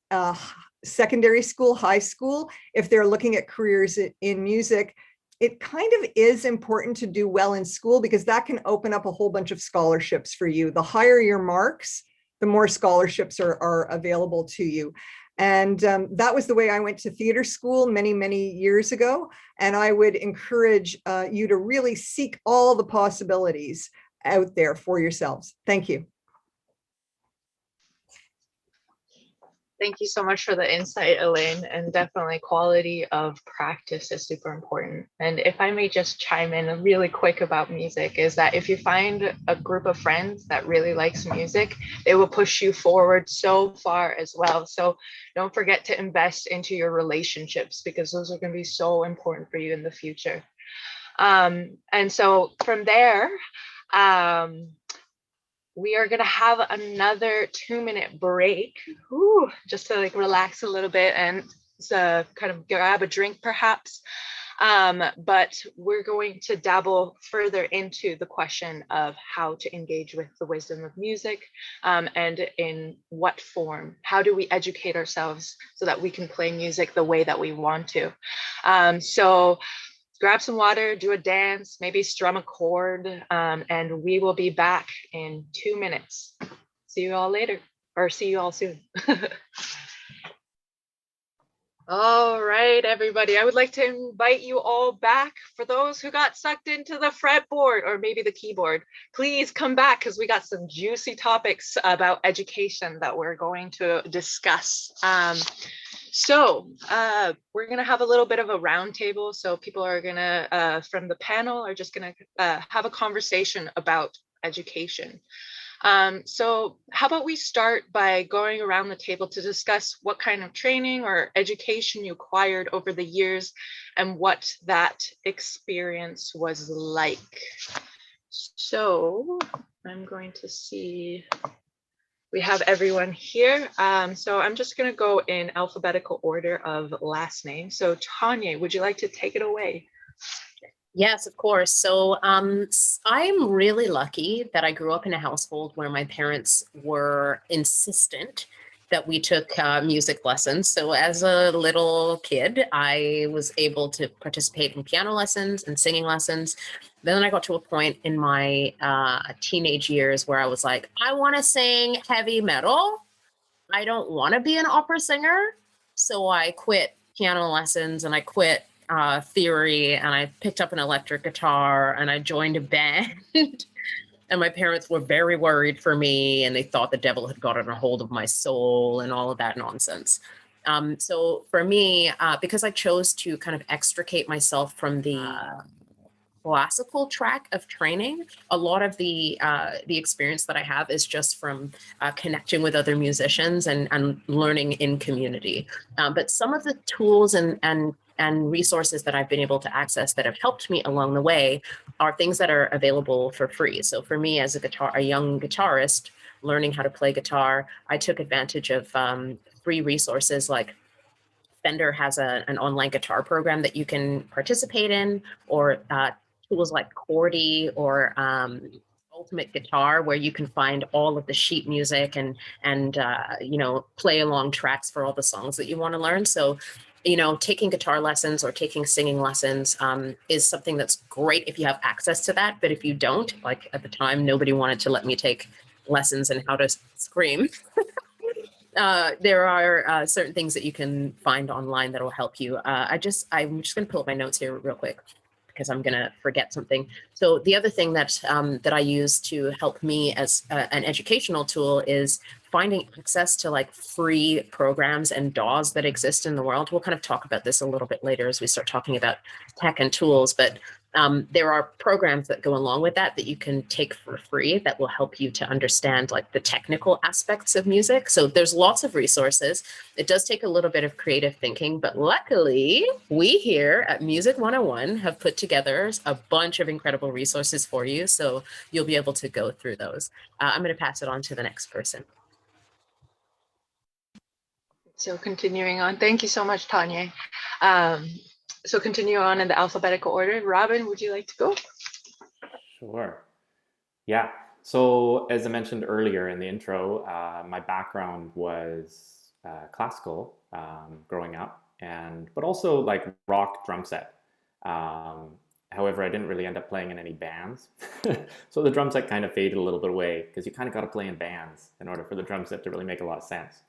secondary school, high school, if they're looking at careers in music, it kind of is important to do well in school because that can open up a whole bunch of scholarships for you. The higher your marks, the more scholarships are available to you. And that was the way I went to theater school many, many years ago. And I would encourage you to really seek all the possibilities out there for yourselves. Thank you. Thank you so much for the insight, Elaine, and definitely quality of practice is super important. And if I may just chime in really quick about music, is that if you find a group of friends that really likes music, it will push you forward so far as well. So don't forget to invest into your relationships because those are going to be so important for you in the future. And so from there, we are going to have another 2-minute break, just to like relax a little bit and kind of grab a drink perhaps. But we're going to dabble further into the question of how to engage with the wisdom of music and in what form. How do we educate ourselves so that we can play music the way that we want to? So grab some water, do a dance, maybe strum a chord, and we will be back in 2 minutes. See you all later, or see you all soon. All right, everybody. I would like to invite you all back. For those who got sucked into the fretboard or maybe the keyboard, please come back because we got some juicy topics about education that we're going to discuss. So we're going to have a little bit of a roundtable. So people are going to, from the panel, are just going to have a conversation about education. So how about we start by going around the table to discuss what kind of training or education you acquired over the years and what that experience was like. So I'm going to see, we have everyone here. So I'm just going to go in alphabetical order of last name. So Tanya, would you like to take it away? Yes, of course. So I'm really lucky that I grew up in a household where my parents were insistent that we took music lessons. So as a little kid, I was able to participate in piano lessons and singing lessons. Then I got to a point in my teenage years where I was like, I want to sing heavy metal. I don't want to be an opera singer. So I quit piano lessons and I quit theory, and I picked up an electric guitar and I joined a band. And my parents were very worried for me, and they thought the devil had gotten a hold of my soul and all of that nonsense. So for me, because I chose to kind of extricate myself from the classical track of training, a lot of the experience that I have is just from connecting with other musicians and learning in community. But some of the tools and and resources that I've been able to access that have helped me along the way are things that are available for free. So for me as a young guitarist, learning how to play guitar, I took advantage of free resources like Fender has an online guitar program that you can participate in, or tools like Chordy or Ultimate Guitar, where you can find all of the sheet music and play along tracks for all the songs that you want to learn. So, taking guitar lessons or taking singing lessons is something that's great if you have access to that. But if you don't, like at the time, nobody wanted to let me take lessons in how to scream. There are certain things that you can find online that will help you. I'm just going to pull up my notes here real quick because I'm going to forget something. So the other thing that I use to help me as an educational tool is finding access to like free programs and DAWs that exist in the world. We'll kind of talk about this a little bit later as we start talking about tech and tools, but there are programs that go along with that you can take for free that will help you to understand like the technical aspects of music. So there's lots of resources. It does take a little bit of creative thinking, but luckily we here at Music 101 have put together a bunch of incredible resources for you. So you'll be able to go through those. I'm going to pass it on to the next person. So continuing on, thank you so much, Tanya. So continue on in the alphabetical order. Robin, would you like to go? Sure. Yeah. So as I mentioned earlier in the intro, my background was classical growing up, but also like rock drum set. However, I didn't really end up playing in any bands. So the drum set kind of faded a little bit away because you kind of got to play in bands in order for the drum set to really make a lot of sense.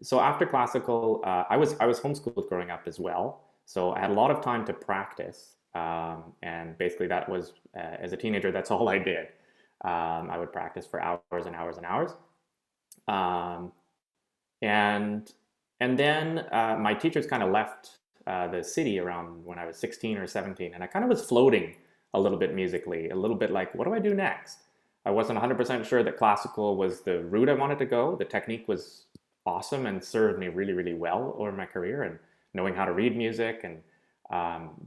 So after classical, I was homeschooled growing up as well. So I had a lot of time to practice. And basically that was, as a teenager, that's all I did. I would practice for hours and hours and hours. And then my teachers kind of left the city around when I was 16 or 17. And I kind of was floating a little bit musically, a little bit like, what do I do next? I wasn't 100% sure that classical was the route I wanted to go. The technique was awesome and served me really, really well over my career, and knowing how to read music and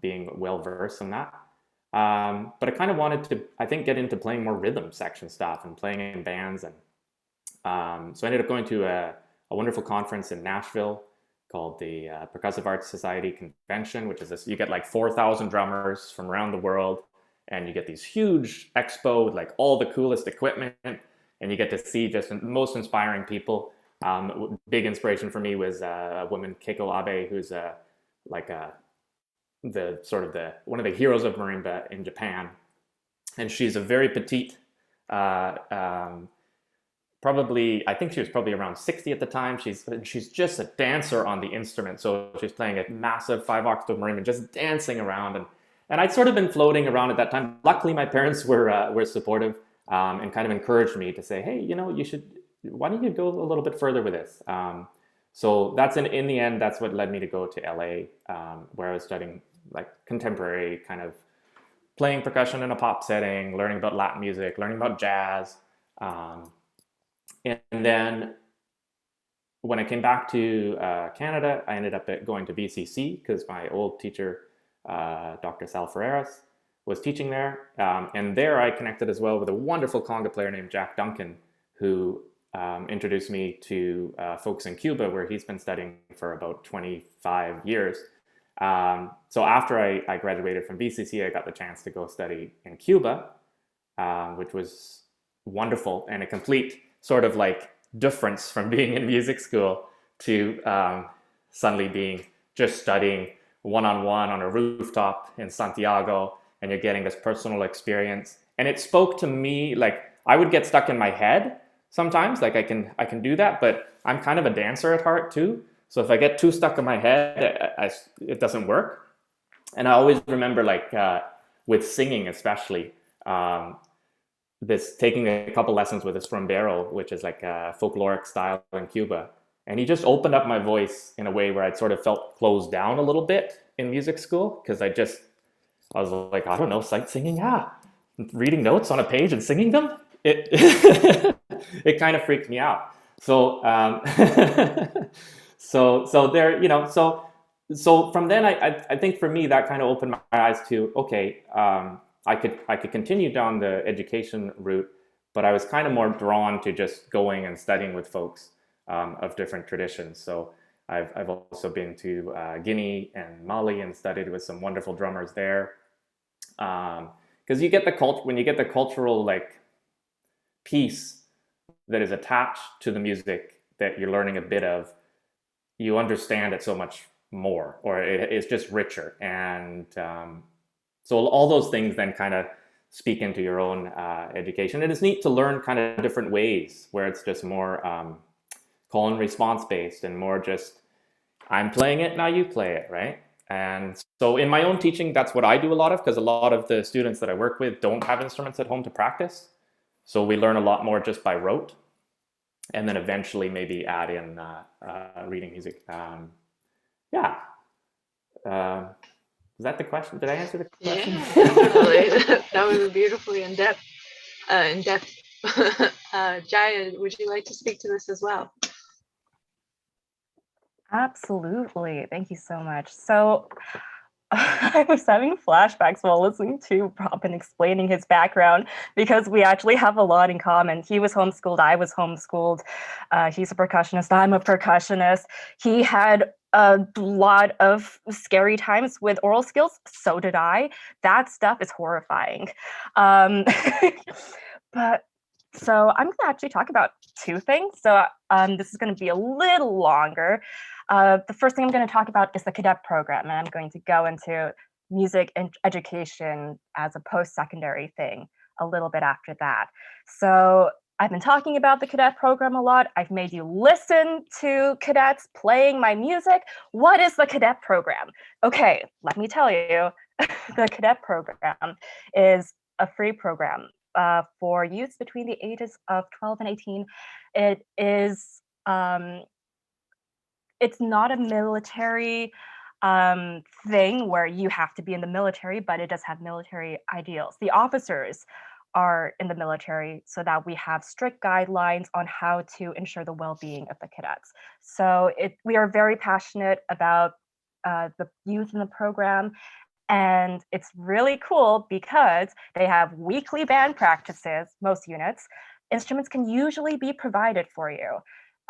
being well-versed in that. But I kind of wanted to, I think, get into playing more rhythm section stuff and playing in bands. And so I ended up going to a wonderful conference in Nashville called the Percussive Arts Society Convention, which is this, you get like 4,000 drummers from around the world, and you get these huge expo with like all the coolest equipment, and you get to see just the most inspiring people. Big inspiration for me was a woman, Keiko Abe, who's one of the heroes of marimba in Japan. And she's a very petite, probably, I think she was probably around 60 at the time. She's just a dancer on the instrument. So she's playing a massive 5-octave marimba, just dancing around. And I'd sort of been floating around at that time. Luckily, my parents were supportive and kind of encouraged me to say, hey, why don't you go a little bit further with this? So that's in the end, that's what led me to go to LA, where I was studying like contemporary kind of playing percussion in a pop setting, learning about Latin music, learning about jazz. And then when I came back to Canada, I ended up going to BCC because my old teacher, Dr. Sal Ferreras, was teaching there. And there I connected as well with a wonderful conga player named Jack Duncan, who introduced me to folks in Cuba, where he's been studying for about 25 years. So after I graduated from BCC, I got the chance to go study in Cuba, which was wonderful and a complete sort of like difference from being in music school to suddenly being just studying one-on-one on a rooftop in Santiago, and you're getting this personal experience. And it spoke to me, like I would get stuck in my head sometimes, like I can do that, but I'm kind of a dancer at heart too. So if I get too stuck in my head, it doesn't work. And I always remember, like with singing especially, taking a couple lessons with a strumbero, which is like a folkloric style in Cuba. And he just opened up my voice in a way where I'd sort of felt closed down a little bit in music school, because I was like, I don't know, sight singing, reading notes on a page and singing them. It kind of freaked me out. So So there, so from then I think for me that kind of opened my eyes to, okay, I could continue down the education route, but I was kind of more drawn to just going and studying with folks of different traditions. So I've also been to Guinea and Mali and studied with some wonderful drummers there. Because you get the when you get the cultural like piece that is attached to the music that you're learning a bit of, you understand it so much more, or it's just richer. And so all those things then kind of speak into your own education. And it's neat to learn kind of different ways where it's just more call and response based and more just, I'm playing it, now you play it, right? And so in my own teaching, that's what I do a lot of, because a lot of the students that I work with don't have instruments at home to practice. So we learn a lot more just by rote, and then eventually maybe add in reading music. Yeah. Is that the question? Did I answer the question? Yeah, definitely. That was beautifully in depth. Jaya, would you like to speak to this as well? Absolutely. Thank you so much. So I was having flashbacks while listening to Robin explaining his background, because we actually have a lot in common. He was homeschooled, I was homeschooled. He's a percussionist, I'm a percussionist. He had a lot of scary times with oral skills, so did I. That stuff is horrifying. But so I'm going to actually talk about two things. So this is going to be a little longer. The first thing I'm going to talk about is the cadet program, and I'm going to go into music and education as a post-secondary thing a little bit after that. So I've been talking about the cadet program a lot. I've made you listen to cadets playing my music. What is the cadet program? Okay, let me tell you. The cadet program is a free program for youths between the ages of 12 and 18. It is it's not a military thing where you have to be in the military, but it does have military ideals. The officers are in the military so that we have strict guidelines on how to ensure the well-being of the cadets. So we are very passionate about the youth in the program. And it's really cool because they have weekly band practices, most units. Instruments can usually be provided for you.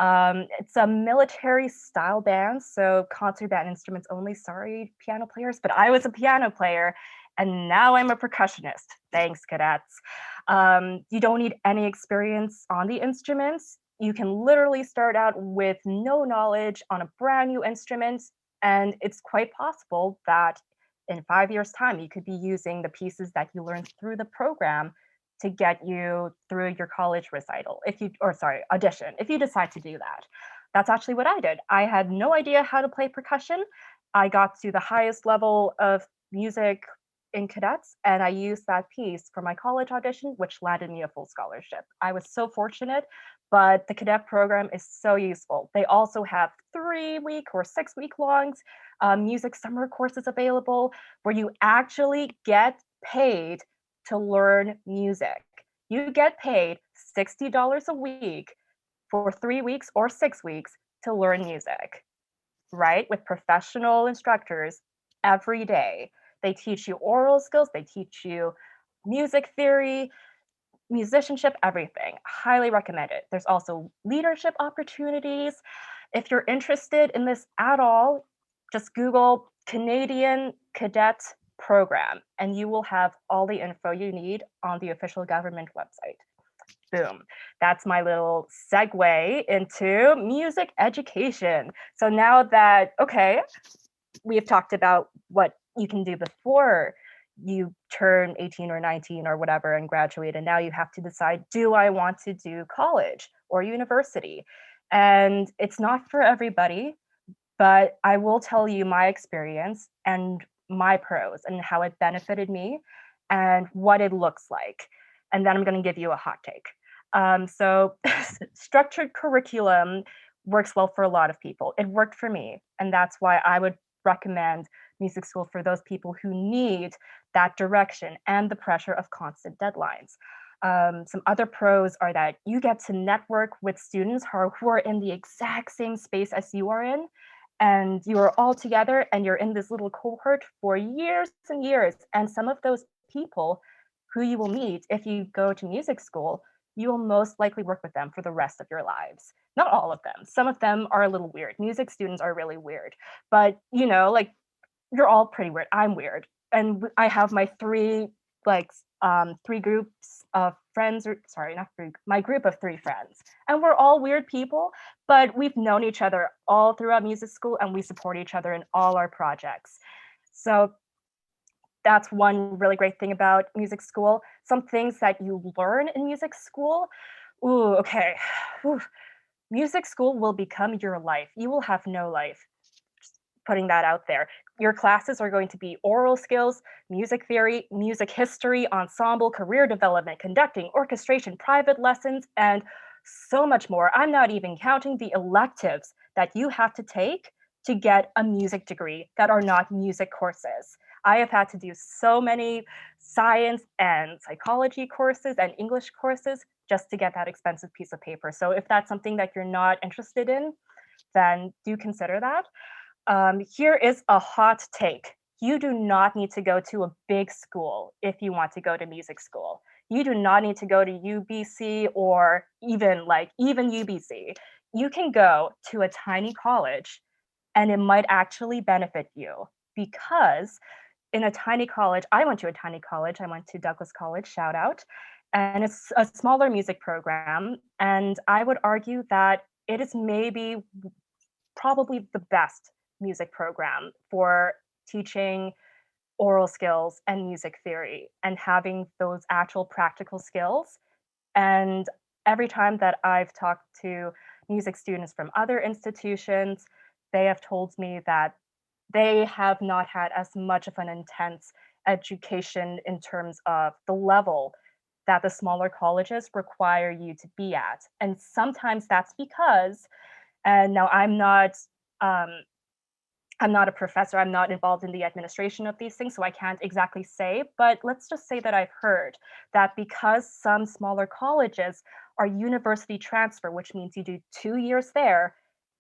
It's a military style band, so concert band instruments only. Sorry, piano players, but I was a piano player and now I'm a percussionist. Thanks, cadets. You don't need any experience on the instruments. You can literally start out with no knowledge on a brand new instrument, and it's quite possible that in 5 years' time, you could be using the pieces that you learned through the program to get you through your college recital, audition, if you decide to do that. That's actually what I did. I had no idea how to play percussion. I got to the highest level of music in cadets, and I used that piece for my college audition, which landed me a full scholarship. I was so fortunate, but the cadet program is so useful. They also have 3-week or 6-week longs music summer courses available where you actually get paid to learn music. You get paid $60 a week for 3 weeks or 6 weeks to learn music, right? With professional instructors every day. They teach you oral skills, they teach you music theory, musicianship, everything. Highly recommend it. There's also leadership opportunities. If you're interested in this at all, just Google Canadian Cadet Program and you will have all the info you need on the official government website. Boom. That's my little segue into music education. So now that, okay, we've talked about what you can do before you turn 18 or 19 or whatever and graduate, and now you have to decide, do I want to do college or university? And it's not for everybody, but I will tell you my experience and my pros and how it benefited me and what it looks like. And then I'm going to give you a hot take. So structured curriculum works well for a lot of people. It worked for me, and that's why I would recommend music school for those people who need that direction and the pressure of constant deadlines. Some other pros are that you get to network with students who are in the exact same space as you are in, and you are all together and you're in this little cohort for years and years. And some of those people who you will meet if you go to music school, you will most likely work with them for the rest of your lives. Not all of them. Some of them are a little weird. Music students are really weird, but like you're all pretty weird. I'm weird. And I have my three groups of friends, or sorry, not three, my group of three friends. And we're all weird people, but we've known each other all throughout music school and we support each other in all our projects. So that's one really great thing about music school. Some things that you learn in music school. Ooh, okay. Ooh. Music school will become your life. You will have no life. Just putting that out there. Your classes are going to be oral skills, music theory, music history, ensemble, career development, conducting, orchestration, private lessons, and so much more. I'm not even counting the electives that you have to take to get a music degree that are not music courses. I have had to do so many science and psychology courses and English courses just to get that expensive piece of paper. So if that's something that you're not interested in, then do consider that. Here is a hot take. You do not need to go to a big school if you want to go to music school. You do not need to go to UBC or even UBC. You can go to a tiny college and it might actually benefit you, because in a tiny college, I went to a tiny college. I went to Douglas College, shout out. And it's a smaller music program. And I would argue that it is probably the best music program for teaching oral skills and music theory and having those actual practical skills. And every time that I've talked to music students from other institutions, they have told me that they have not had as much of an intense education in terms of the level that the smaller colleges require you to be at. And sometimes that's because, and now I'm not a professor, I'm not involved in the administration of these things, so I can't exactly say, but let's just say that I've heard that because some smaller colleges are university transfer, which means you do 2 years there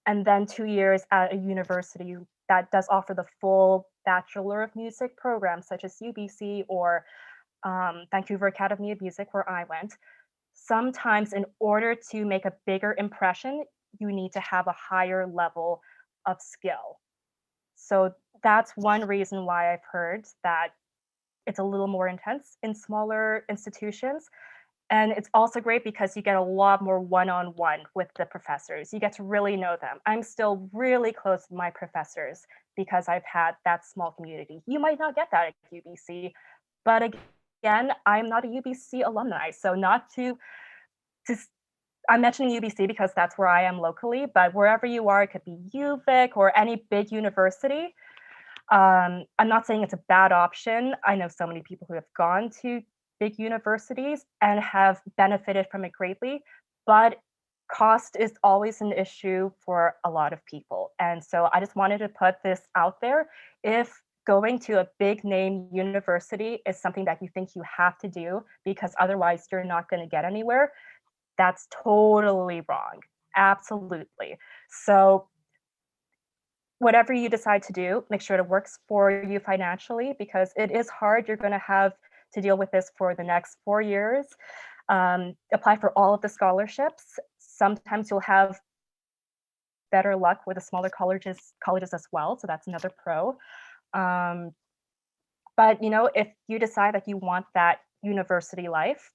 and then 2 years at a university that does offer the full Bachelor of Music program, such as UBC or Vancouver Academy of Music, where I went. Sometimes in order to make a bigger impression, you need to have a higher level of skill. So that's one reason why I've heard that it's a little more intense in smaller institutions. And it's also great because you get a lot more one-on-one with the professors. You get to really know them. I'm still really close with my professors because I've had that small community. You might not get that at UBC, but again, I'm not a UBC alumni. So not to I'm mentioning UBC because that's where I am locally, but wherever you are, it could be UVic or any big university. I'm not saying it's a bad option. I know so many people who have gone to big universities and have benefited from it greatly, but cost is always an issue for a lot of people. And so I just wanted to put this out there. If going to a big name university is something that you think you have to do because otherwise you're not going to get anywhere, that's totally wrong. Absolutely. So whatever you decide to do, make sure it works for you financially, because it is hard. You're going to have to deal with this for the next 4 years. Apply for all of the scholarships. Sometimes you'll have better luck with the smaller colleges as well. So that's another pro. But if you decide that you want that university life,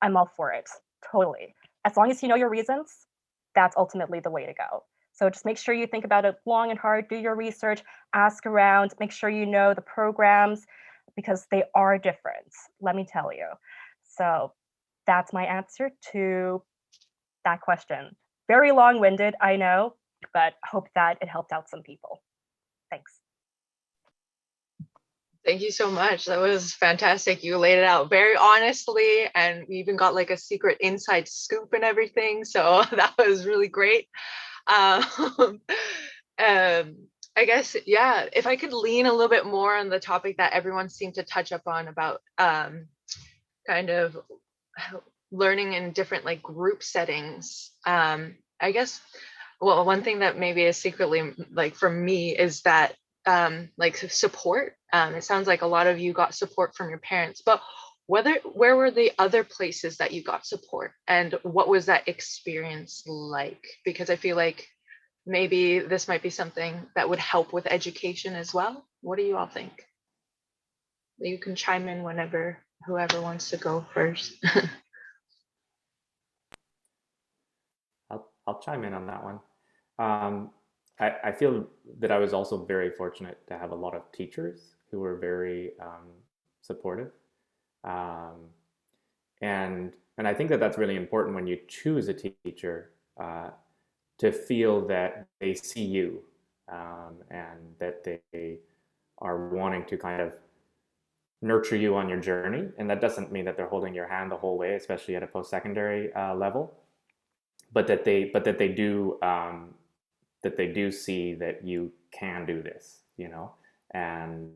I'm all for it. Totally. As long as you know your reasons, that's ultimately the way to go. So just make sure you think about it long and hard, do your research, ask around, make sure you know the programs, because they are different, let me tell you. So that's my answer to that question. Very long-winded, I know, but hope that it helped out some people. Thanks. Thank you so much. That was fantastic. You laid it out very honestly, and we even got like a secret inside scoop and everything. So that was really great. I guess, yeah, if I could lean a little bit more on the topic that everyone seemed to touch up on about kind of learning in different like group settings. I guess, well, one thing that maybe is secretly like for me is that like support. It sounds like a lot of you got support from your parents, but where were the other places that you got support, and what was that experience like? Because I feel like maybe this might be something that would help with education as well. What do you all think? You can chime in whenever, whoever wants to go first. I'll chime in on that one. I feel that I was also very fortunate to have a lot of teachers who were very supportive. And I think that that's really important when you choose a teacher, to feel that they see you, and that they are wanting to kind of nurture you on your journey. And that doesn't mean that they're holding your hand the whole way, especially at a post-secondary level, but that they do see that you can do this, you know. And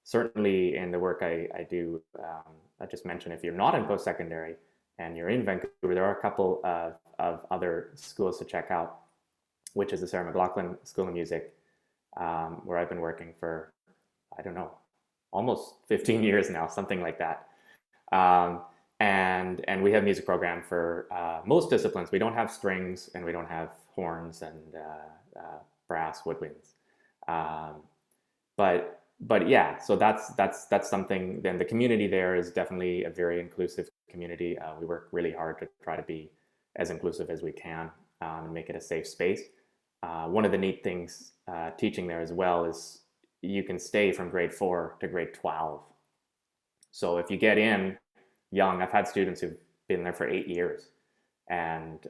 certainly in the work I do, I just mentioned, if you're not in post-secondary and you're in Vancouver, there are a couple of other schools to check out, which is the Sarah McLachlan School of Music, where I've been working for, I don't know, almost 15 years now, something like that. And we have music program for most disciplines. We don't have strings, and we don't have horns and brass, woodwinds. But yeah, so that's something. Then the community there is definitely a very inclusive community. We work really hard to try to be as inclusive as we can, and make it a safe space. One of the neat things teaching there as well is you can stay from grade 4 to grade 12. So if you get in young, I've had students who've been there for 8 years, and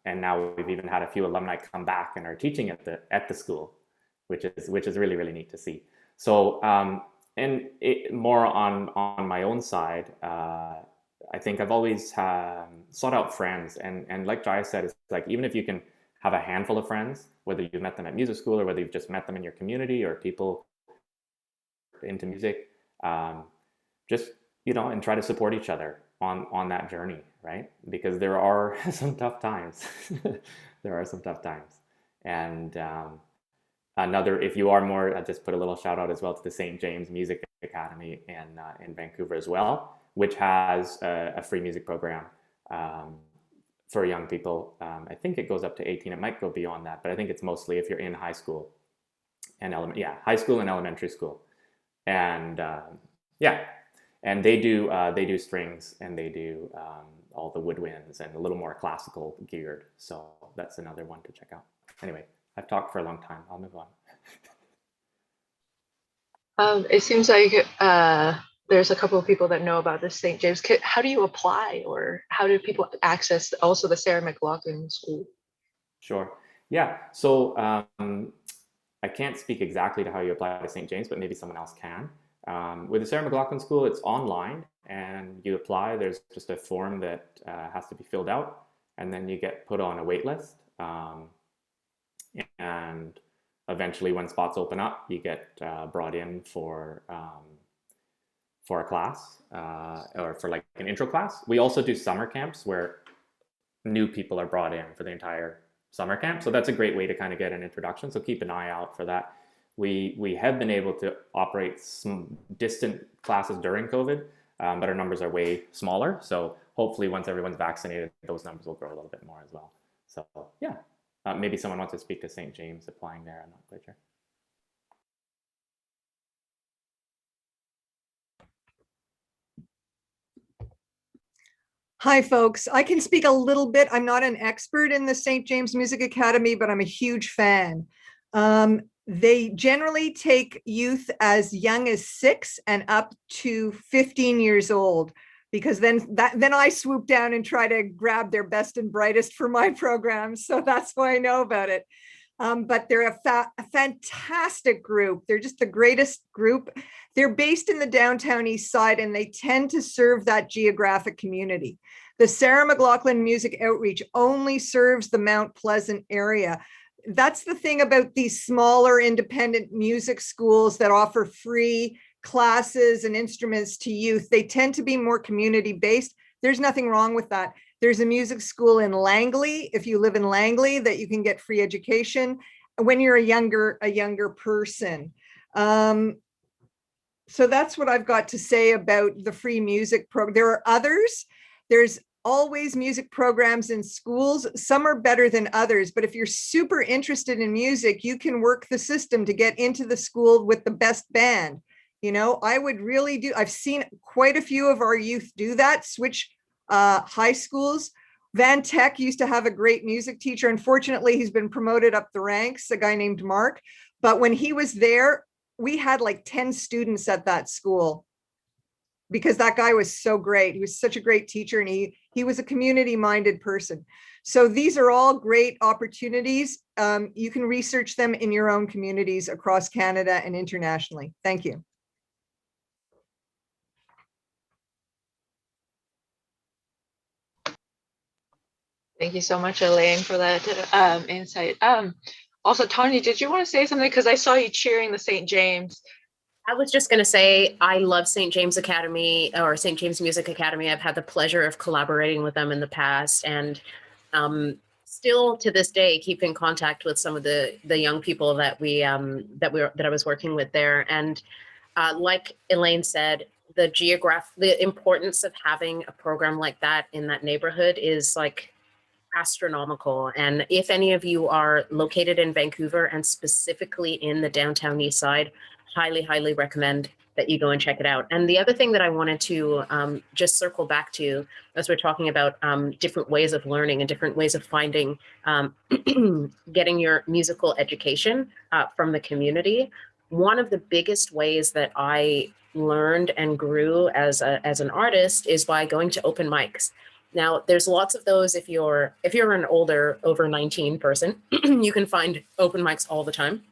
now we've even had a few alumni come back and are teaching at the school, which is really, really neat to see. So more on my own side, I think I've always sought out friends, and like Jaya said, it's like, even if you can have a handful of friends, whether you've met them at music school or whether you've just met them in your community or people into music, just, you know, and try to support each other on that journey, right? Because there are some tough times. There are some tough times. And if you are more, I just put a little shout out as well to the St. James Music Academy in Vancouver as well, which has a free music program for young people. I think it goes up to 18. It might go beyond that, but I think it's mostly if you're in high school and high school and elementary school. And and they do strings, and they do all the woodwinds and a little more classical geared. So that's another one to check out. Anyway, I've talked for a long time. I'll move on. It seems like there's a couple of people that know about this St. James. How do you apply, or how do people access also the Sarah McLachlan School? Sure. Yeah. So I can't speak exactly to how you apply to St. James, but maybe someone else can. With the Sarah McLachlan School, it's online, and you apply. There's just a form that has to be filled out, and then you get put on a wait list. And eventually, when spots open up, you get brought in for a class, or for like an intro class. We also do summer camps where new people are brought in for the entire summer camp. So that's a great way to kind of get an introduction. So keep an eye out for that. We have been able to operate some distant classes during COVID, but our numbers are way smaller. So hopefully once everyone's vaccinated, those numbers will grow a little bit more as well. So yeah, maybe someone wants to speak to St. James applying there. I'm not quite sure. Hi, folks. I can speak a little bit. I'm not an expert in the St. James Music Academy, but I'm a huge fan. They generally take youth as young as 6 and up to 15 years old, because then I swoop down and try to grab their best and brightest for my program. So that's why I know about it. But they're a fantastic group. They're just the greatest group. They're based in the downtown east side, and they tend to serve that geographic community. The Sarah McLachlan Music Outreach only serves the Mount Pleasant area. That's the thing about these smaller independent music schools that offer free classes and instruments to youth, they tend to be more community based. There's nothing wrong with that. There's a music school in Langley, if you live in Langley, that you can get free education when you're a younger person. So that's what I've got to say about the free music program. There are others. There's always music programs in schools. Some are better than others, but if you're super interested in music, you can work the system to get into the school with the best band. You know, I would really do. I've seen quite a few of our youth do that, switch high schools. Van Tech used to have a great music teacher. Unfortunately, he's been promoted up the ranks, a guy named Mark. But when he was there, we had like 10 students at that school because that guy was so great. He was such a great teacher, and he was a community-minded person. So these are all great opportunities. You can research them in your own communities across Canada and internationally. Thank you. Thank you so much, Elaine, for that insight. Also, Tanya, did you want to say something? Because I saw you cheering the St. James. I was just going to say, I love St. James Academy, or St. James Music Academy. I've had the pleasure of collaborating with them in the past, and still to this day keep in contact with some of the young people that I was working with there. And like Elaine said, the importance of having a program like that in that neighborhood is like astronomical. And if any of you are located in Vancouver and specifically in the downtown east side, highly recommend that you go and check it out. And the other thing that I wanted to just circle back to, as we're talking about different ways of learning and different ways of finding, getting your musical education from the community. One of the biggest ways that I learned and grew as an artist is by going to open mics. Now, there's lots of those. If you're an older, over 19 person, you can find open mics all the time.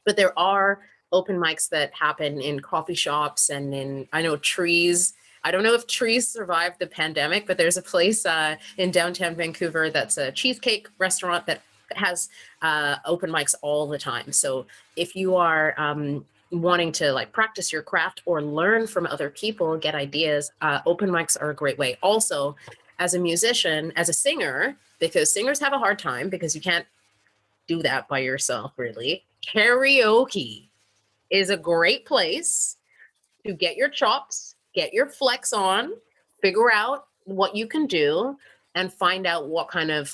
But there are open mics that happen in coffee shops and in, I know, Trees. I don't know if Trees survived the pandemic, but there's a place in downtown Vancouver that's a cheesecake restaurant that has open mics all the time. So if you are wanting to like practice your craft or learn from other people, get ideas, open mics are a great way. Also, as a musician, as a singer, because singers have a hard time because you can't do that by yourself, really. Karaoke is a great place to get your chops, get your flex on, figure out what you can do, and find out what kind of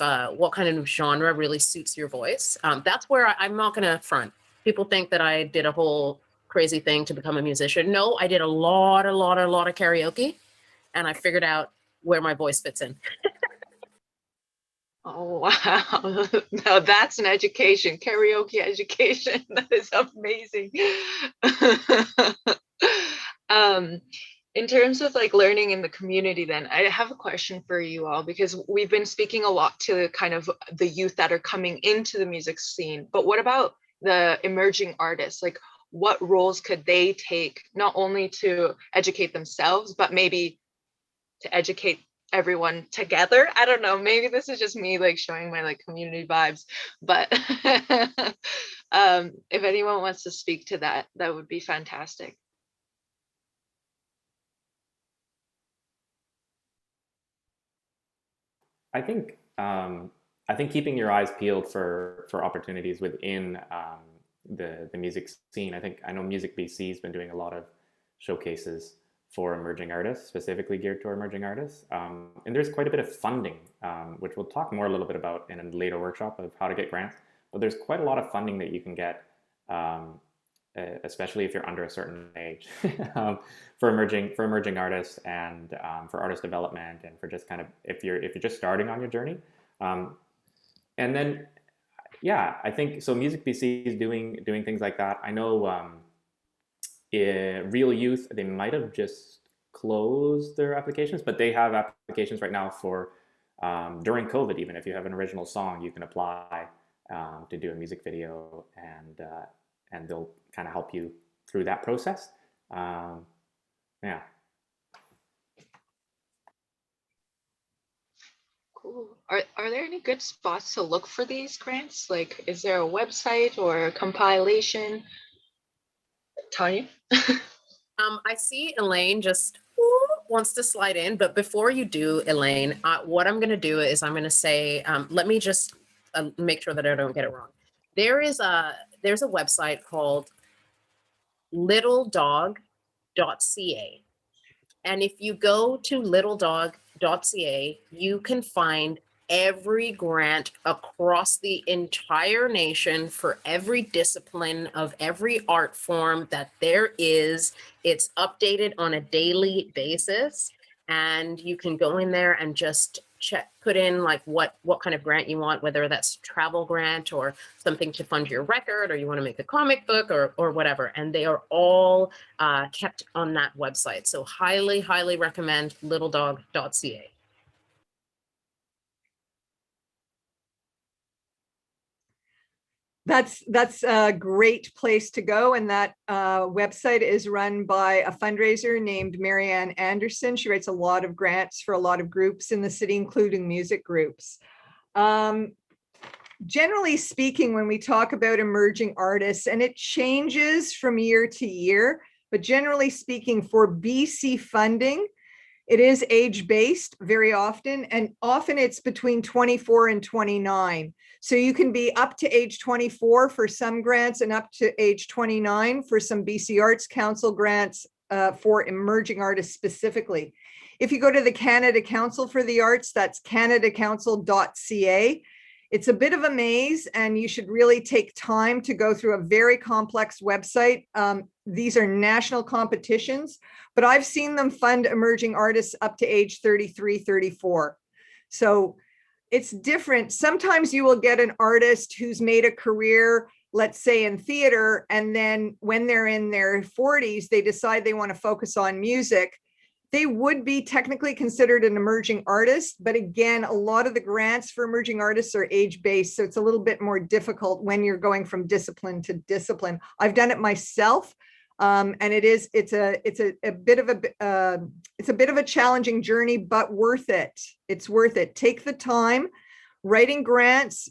genre really suits your voice. That's where I'm not gonna front. People think that I did a whole crazy thing to become a musician. No, I did a lot of karaoke, and I figured out where my voice fits in. Oh, wow. Now that's an education, karaoke education. That is amazing. In terms of like learning in the community, then I have a question for you all, because we've been speaking a lot to kind of the youth that are coming into the music scene, but what about the emerging artists? Like, what roles could they take, not only to educate themselves, but maybe to educate everyone together? I don't know, maybe this is just me like showing my like community vibes, but if anyone wants to speak to that, that would be fantastic. I think keeping your eyes peeled for opportunities within the music scene. I know Music BC has been doing a lot of showcases for emerging artists, specifically geared to emerging artists. And there's quite a bit of funding, which we'll talk more a little bit about in a later workshop of how to get grants. But there's quite a lot of funding that you can get, especially if you're under a certain age, for emerging artists and for artist development, and for just kind of if you're just starting on your journey. And then, yeah, I think so. Music BC is doing things like that. I know. Real Youth, they might have just closed their applications, but they have applications right now for during COVID. Even if you have an original song, you can apply to do a music video, and they'll kind of help you through that process. Yeah. Cool. Are there any good spots to look for these grants? Like, is there a website or a compilation? Tanya? I see Elaine just wants to slide in, but before you do, Elaine, what I'm going to do is I'm going to say, let me just make sure that I don't get it wrong. There's a website called littledog.ca. And if you go to littledog.ca, you can find every grant across the entire nation for every discipline of every art form that there is. It's updated on a daily basis, and you can go in there and just put in like what kind of grant you want, whether that's travel grant or something to fund your record, or you want to make a comic book or whatever. And they are all kept on that website. So highly recommend littledog.ca. That's a great place to go. And that website is run by a fundraiser named Marianne Anderson. She writes a lot of grants for a lot of groups in the city, including music groups. Generally speaking, when we talk about emerging artists, and it changes from year to year, but generally speaking, for BC funding, it is age-based very often, and often it's between 24 and 29. So you can be up to age 24 for some grants and up to age 29 for some BC Arts Council grants for emerging artists specifically. If you go to the Canada Council for the Arts, that's canadacouncil.ca. It's a bit of a maze, and you should really take time to go through a very complex website. These are national competitions, but I've seen them fund emerging artists up to age 33, 34. So it's different. Sometimes you will get an artist who's made a career, let's say in theater, and then when they're in their 40s, they decide they want to focus on music. They would be technically considered an emerging artist, but again, a lot of the grants for emerging artists are age-based, so it's a little bit more difficult when you're going from discipline to discipline. I've done it myself, and it's a bit of a challenging journey, but worth it. It's worth it. Take the time. Writing grants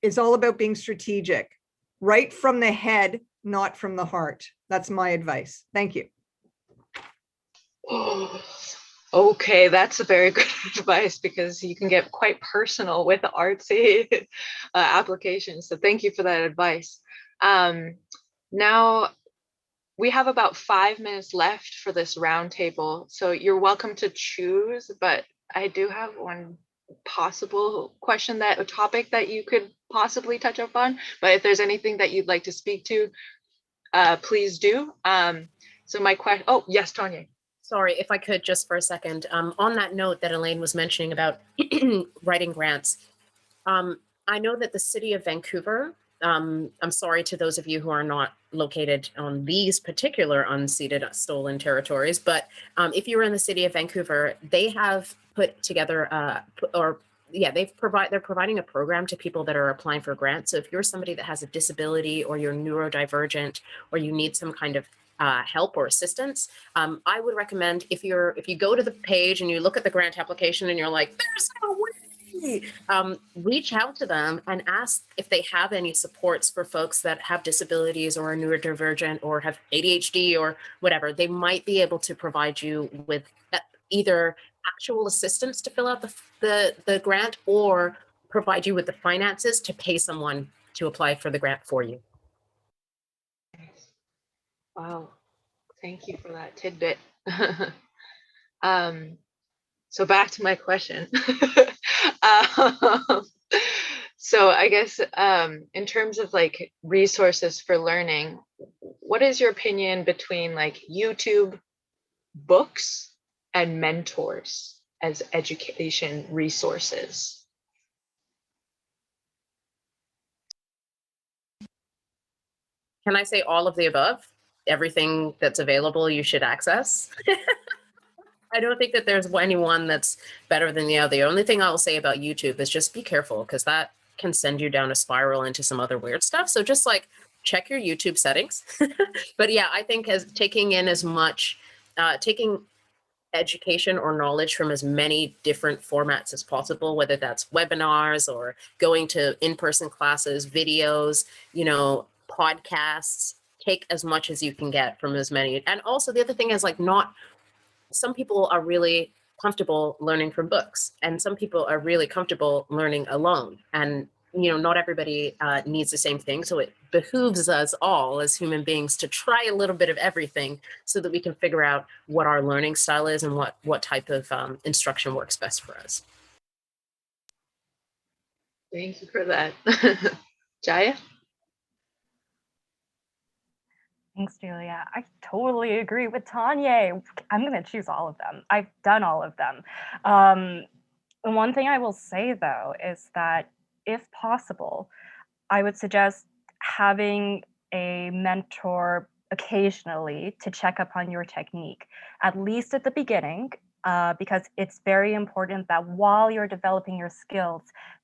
is all about being strategic. Write from the head, not from the heart. That's my advice. Thank you. Okay, that's a very good advice, because you can get quite personal with the artsy applications. So thank you for that advice. Now we have about 5 minutes left for this roundtable, so you're welcome to choose, but I do have one possible question, a topic that you could possibly touch up on, but if there's anything that you'd like to speak to, please do. So my question, oh yes, Tanya. Sorry, if I could just for a second, on that note that Elaine was mentioning about writing grants, I know that the city of Vancouver, I'm sorry to those of you who are not located on these particular unceded stolen territories, but if you were in the city of Vancouver, they have put together, they're providing a program to people that are applying for grants. So if you're somebody that has a disability, or you're neurodivergent, or you need some kind of help or assistance, I would recommend if you go to the page and you look at the grant application and you're like, there's no way, reach out to them and ask if they have any supports for folks that have disabilities or are neurodivergent or have ADHD or whatever. They might be able to provide you with either actual assistance to fill out the grant, or provide you with the finances to pay someone to apply for the grant for you. Wow, thank you for that tidbit. So back to my question. So I guess in terms of like resources for learning, what is your opinion between like YouTube, books, and mentors as education resources? Can I say all of the above? Everything that's available, you should access. I don't think that there's any one that's better than the other. The only thing I will say about YouTube is just be careful, because that can send you down a spiral into some other weird stuff. So just like check your YouTube settings. But yeah, I think as taking in as much, taking education or knowledge from as many different formats as possible, whether that's webinars or going to in-person classes, videos, podcasts, take as much as you can get from as many. And also the other thing is like some people are really comfortable learning from books, and some people are really comfortable learning alone. And not everybody needs the same thing. So it behooves us all as human beings to try a little bit of everything so that we can figure out what our learning style is and what type of instruction works best for us. Thank you for that. Jaya? Thanks, Julia. I totally agree with Tanya. I'm going to choose all of them. I've done all of them. The one thing I will say, though, is that if possible, I would suggest having a mentor occasionally to check up on your technique, at least at the beginning, because it's very important that while you're developing your skills,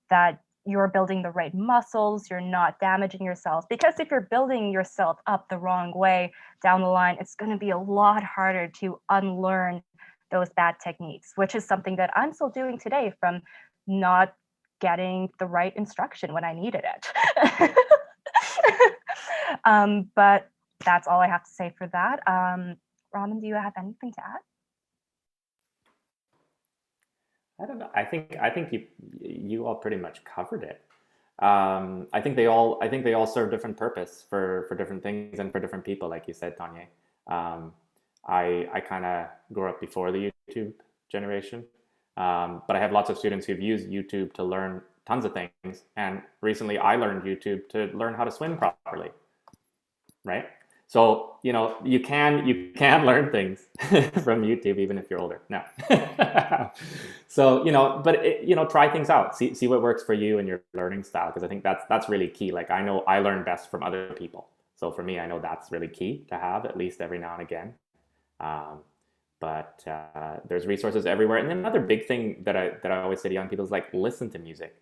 that you're building the right muscles, you're not damaging yourself. Because if you're building yourself up the wrong way down the line, it's going to be a lot harder to unlearn those bad techniques, which is something that I'm still doing today from not getting the right instruction when I needed it. But that's all I have to say for that. Robin, do you have anything to add? I don't know. I think you all pretty much covered it. I think they all serve different purpose for different things and for different people, like you said, Tanya. I kind of grew up before the YouTube generation, but I have lots of students who've used YouTube to learn tons of things. And recently, I learned YouTube to learn how to swim properly. Right? So, you can learn things from YouTube even if you're older. No. So, but try things out. See what works for you and your learning style, because I think that's really key. Like, I know I learn best from other people. So for me, I know that's really key to have at least every now and again. But there's resources everywhere. And then another big thing that I always say to young people is like, listen to music.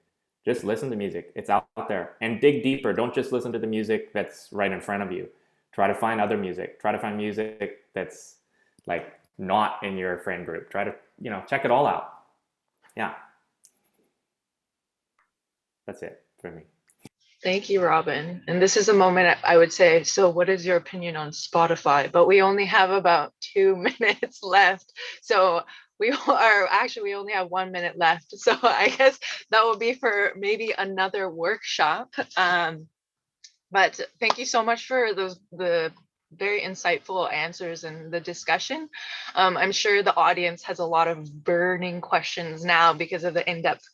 Just listen to music. It's out there, and dig deeper. Don't just listen to the music that's right in front of you. Try to find other music. Try to find music that's like not in your friend group. Try to, check it all out. Yeah. That's it for me. Thank you, Robin. And this is a moment I would say, so what is your opinion on Spotify? But we only have about 2 minutes left. So we only have 1 minute left. So I guess that will be for maybe another workshop. But thank you so much for the very insightful answers and the discussion. I'm sure the audience has a lot of burning questions now because of the in-depth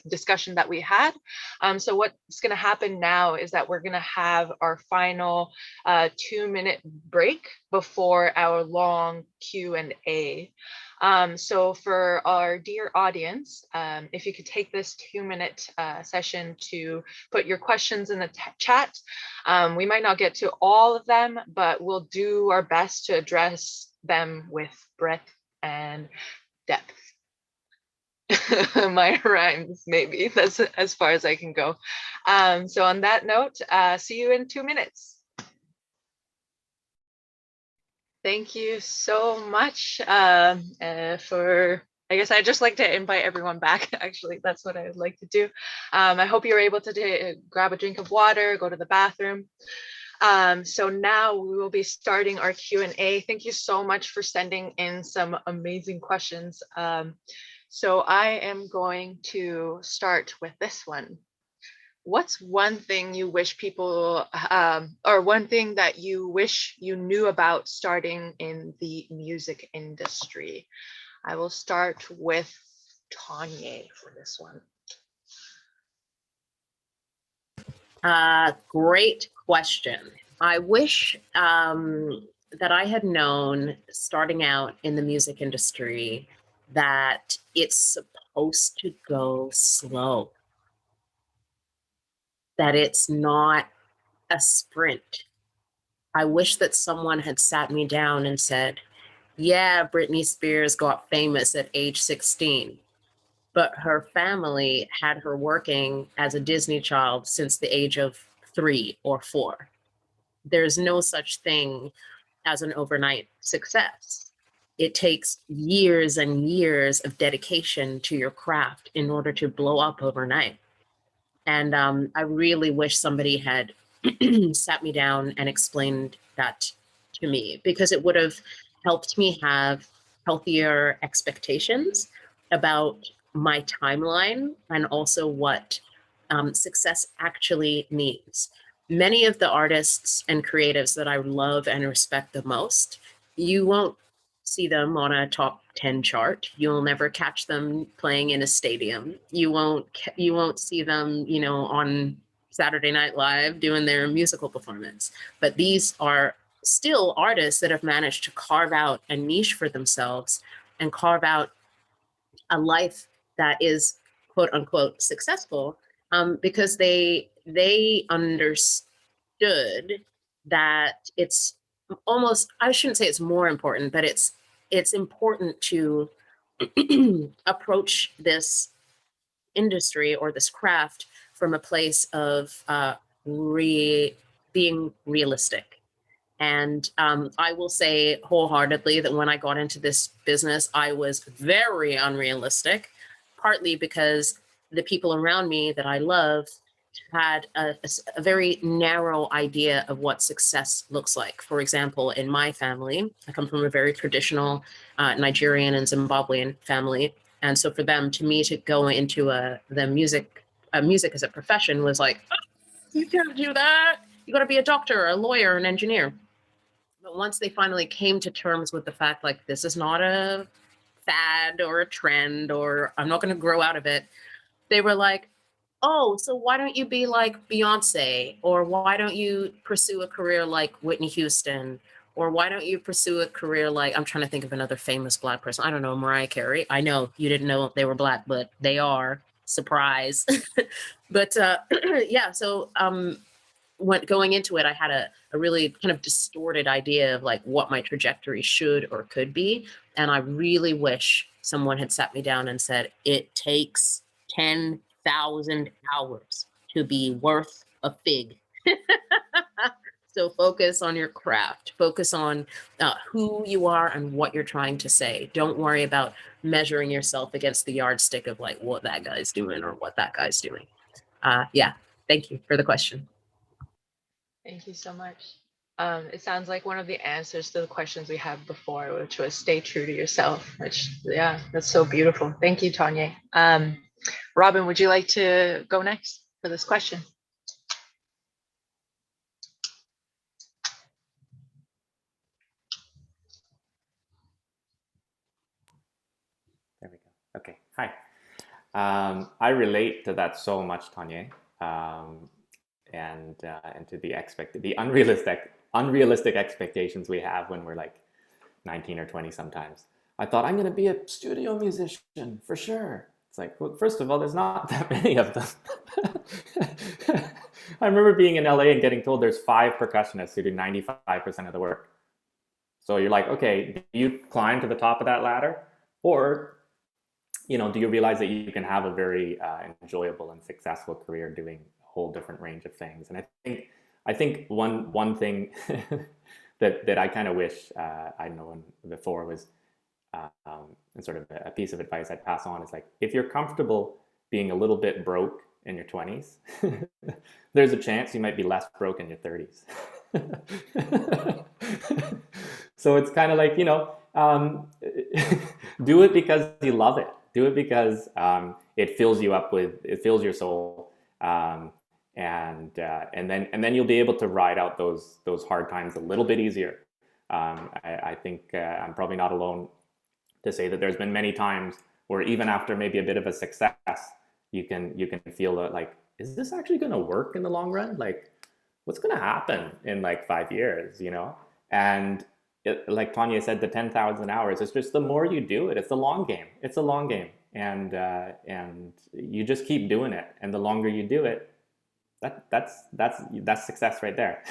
discussion that we had. So what's going to happen now is that we're going to have our final 2-minute break before our long Q&A. So for our dear audience, if you could take this 2-minute session to put your questions in the chat. We might not get to all of them, but we'll do our best to address them with breadth and depth. My rhymes, maybe. That's as far as I can go. So on that note, see you in 2 minutes. Thank you so much I guess I'd just like to invite everyone back. Actually, that's what I would like to do. I hope you're able to grab a drink of water, go to the bathroom. So now we will be starting our Q&A. Thank you so much for sending in some amazing questions. So I am going to start with this one. What's one thing you wish people, or one thing that you wish you knew about starting in the music industry? I will start with Tanya for this one. Great question. I wish that I had known starting out in the music industry that it's supposed to go slow, that it's not a sprint. I wish that someone had sat me down and said, yeah, Britney Spears got famous at age 16, but her family had her working as a Disney child since the age of 3 or 4. There's no such thing as an overnight success. It takes years and years of dedication to your craft in order to blow up overnight. And I really wish somebody had sat me down and explained that to me, because it would have helped me have healthier expectations about my timeline and also what success actually means. Many of the artists and creatives that I love and respect the most, you won't see them on a top 10 chart. You'll never catch them playing in a stadium. You won't see them, on Saturday Night Live doing their musical performance. But these are still artists that have managed to carve out a niche for themselves and carve out a life that is quote unquote successful, because they understood that it's almost, I shouldn't say it's more important, but it's important to approach this industry or this craft from a place of being realistic. And I will say wholeheartedly that when I got into this business, I was very unrealistic, partly because the people around me that I love had a very narrow idea of what success looks like. For example, in my family, I come from a very traditional Nigerian and Zimbabwean family. And so for them, to me, to go into music as a profession was like, oh, you can't do that. You got to be a doctor, a lawyer, an engineer. But once they finally came to terms with the fact, like, this is not a fad or a trend, or I'm not going to grow out of it, they were like, oh, so why don't you be like Beyonce? Or why don't you pursue a career like Whitney Houston? Or why don't you pursue a career like, I'm trying to think of another famous Black person. I don't know, Mariah Carey. I know you didn't know they were Black, but they are. Surprise. But yeah, so when going into it, I had a really kind of distorted idea of like what my trajectory should or could be. And I really wish someone had sat me down and said, it takes 10,000 hours to be worth a fig. So focus on your craft, focus on who you are and what you're trying to say. Don't worry about measuring yourself against the yardstick of like what that guy's doing or what that guy's doing. Yeah, thank you for the question. Thank you so much. It sounds like one of the answers to the questions we had before, which was stay true to yourself, which, yeah, that's so beautiful. Thank you, Tanya. Robin, would you like to go next for this question? There we go. Okay. Hi. I relate to that so much, Tanya, and to the unrealistic expectations we have when we're like 19 or 20 sometimes. I thought I'm going to be a studio musician for sure. It's like, well, first of all, there's not that many of them. I remember being in LA and getting told there's 5 percussionists who do 95% of the work. So you're like, okay, do you climb to the top of that ladder? Or, do you realize that you can have a very enjoyable and successful career doing a whole different range of things? And I think one thing that I kind of wish I'd known before was, and sort of a piece of advice I'd pass on is like, if you're comfortable being a little bit broke in your 20s, there's a chance you might be less broke in your 30s. So it's kind of like, do it because you love it. Do it because it fills you up it fills your soul. And then you'll be able to ride out those hard times a little bit easier. I think I'm probably not alone to say that there's been many times where even after maybe a bit of a success, you can feel that like, is this actually going to work in the long run? Like, what's going to happen in like 5 years, And like Tanya said, the 10,000 hours, it's just the more you do it, it's a long game. It's a long game. And you just keep doing it. And the longer you do it, that's success right there.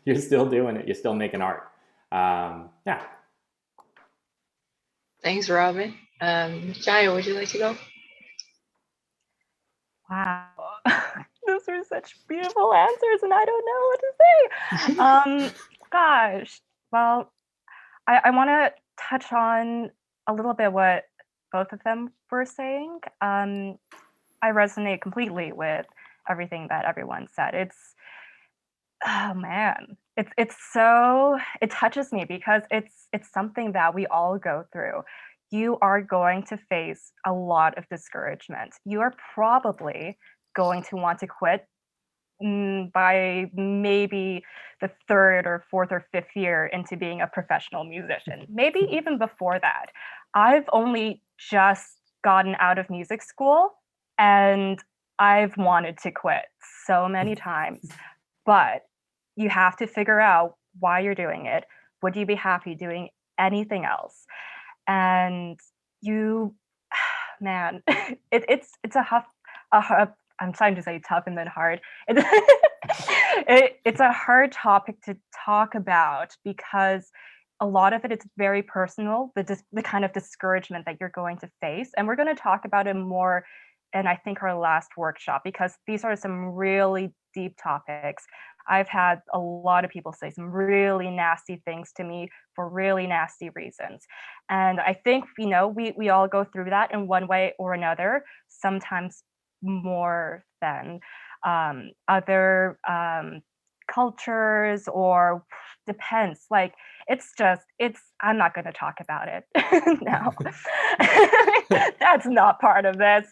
You're still doing it. You're still making art. Yeah. Thanks, Robin. Jaya, would you like to go? Wow. Those were such beautiful answers, and I don't know what to say. Gosh. Well, I want to touch on a little bit what both of them were saying. I resonate completely with everything that everyone said. Oh man, it touches me because it's something that we all go through. You are going to face a lot of discouragement. You are probably going to want to quit by maybe the third or fourth or fifth year into being a professional musician, maybe even before that. I've only just gotten out of music school and I've wanted to quit so many times, but you have to figure out why you're doing it. Would you be happy doing anything else? And you, man, it's I'm trying to say tough and then hard. It's a hard topic to talk about because a lot of it is very personal, the kind of discouragement that you're going to face. And we're going to talk about it more in, I think, our last workshop, because these are some really deep topics. I've had a lot of people say some really nasty things to me for really nasty reasons. And I think, we all go through that in one way or another, sometimes more than other cultures, or depends. Like, I'm not going to talk about it now. That's not part of this.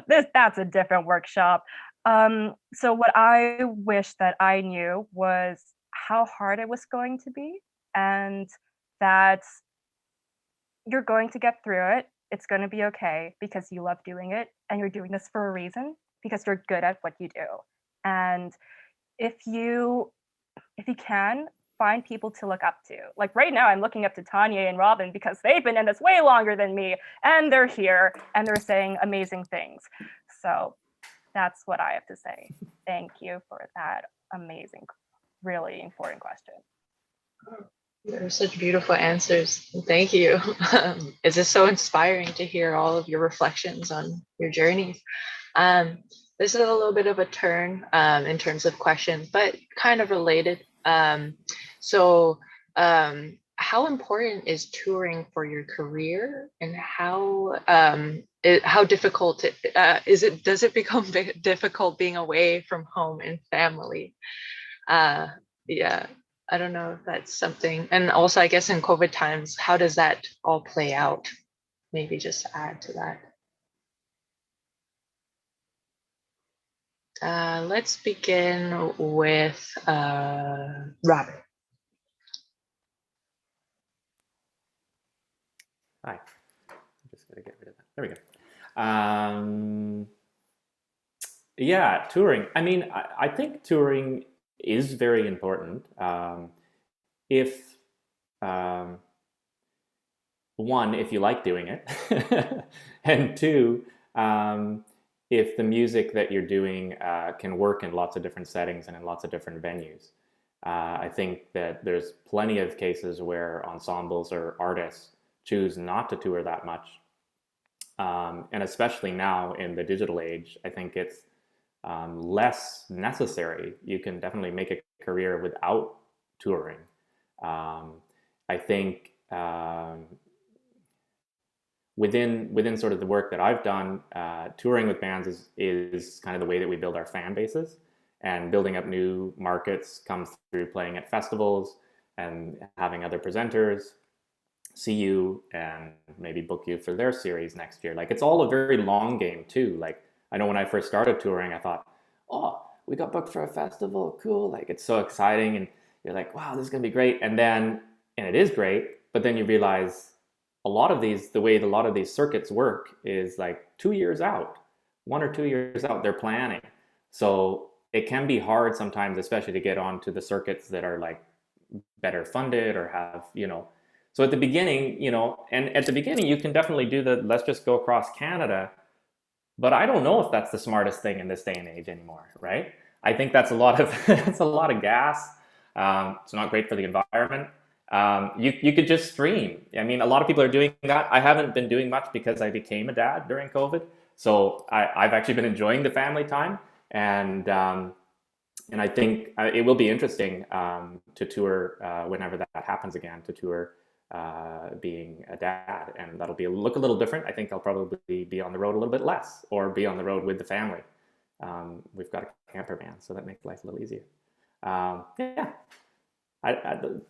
That's a different workshop. So what I wish that I knew was how hard it was going to be, and that you're going to get through it. It's going to be okay because you love doing it and you're doing this for a reason, because you're good at what you do. And if you can, find people to look up to. Like right now, I'm looking up to Tanya and Robin because they've been in this way longer than me, and they're here and they're saying amazing things. So that's what I have to say. Thank you for that amazing, really important question. They're such beautiful answers. Thank you. It's just so inspiring to hear all of your reflections on your journeys. This is a little bit of a turn in terms of questions, but kind of related. How important is touring for your career, and how difficult does it become difficult being away from home and family? Yeah, I don't know if that's something. And also, I guess in COVID times, how does that all play out? Maybe just to add to that. Let's begin with Robert. Hi. I'm just going to get rid of that. There we go. Yeah, touring. I mean, I think touring is very important. If one, if you like doing it, and two, if the music that you're doing can work in lots of different settings and in lots of different venues. I think that there's plenty of cases where ensembles or artists choose not to tour that much. And especially now in the digital age, I think it's less necessary. You can definitely make a career without touring. I think within sort of the work that I've done, touring with bands is kind of the way that we build our fan bases, and building up new markets comes through playing at festivals and having other presenters see you and maybe book you for their series next year. Like, it's all a very long game too. Like, I know when I first started touring, I thought, oh, we got booked for a festival, cool. Like, it's so exciting. And you're like, wow, this is gonna be great. And it is great, but then you realize the way a lot of these circuits work is like 2 years out, 1 or 2 years out, they're planning. So it can be hard sometimes, especially to get onto the circuits that are like better funded or have, so at the beginning, you can definitely do let's just go across Canada, but I don't know if that's the smartest thing in this day and age anymore, right? I think that's it's a lot of gas. It's not great for the environment. You could just stream. I mean, a lot of people are doing that. I haven't been doing much because I became a dad during COVID. So I've actually been enjoying the family time. And I think it will be interesting to tour whenever that happens again, to tour being a dad. And that'll look a little different. I think I'll probably be on the road a little bit less, or be on the road with the family. We've got a camper van, so that makes life a little easier. Yeah,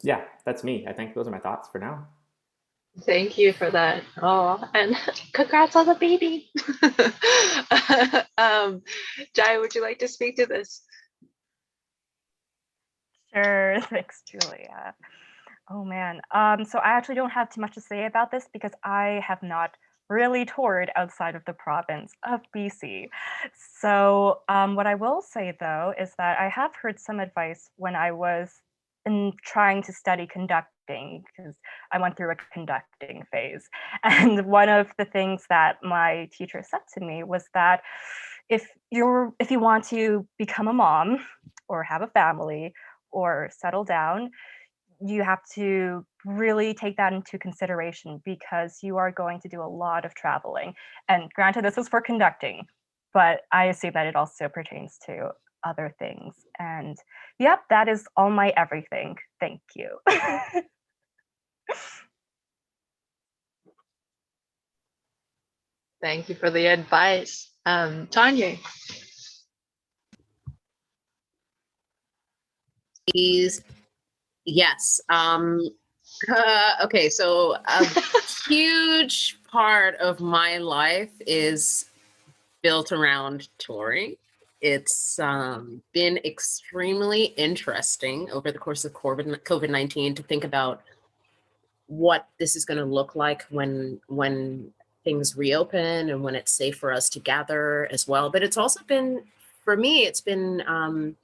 yeah, that's me. I think those are my thoughts for now. Thank you for that. Oh, and congrats on the baby. Jai, would you like to speak to this? Sure, thanks, Julia. Oh man. So I actually don't have too much to say about this because I have not really toured outside of the province of BC. So what I will say though is that I have heard some advice when I was in trying to study conducting because I went through a conducting phase. And one of the things that my teacher said to me was that if you want to become a mom or have a family or settle down, you have to really take that into consideration because you are going to do a lot of traveling. And granted, this was for conducting, but I assume that it also pertains to other things. And yep, that is all my everything. Thank you. Thank you for the advice. Tanya. Yes. Okay, so a huge part of my life is built around touring. It's been extremely interesting over the course of COVID-19 to think about what this is going to look like when things reopen and when it's safe for us to gather as well. But it's also been, for me, it's been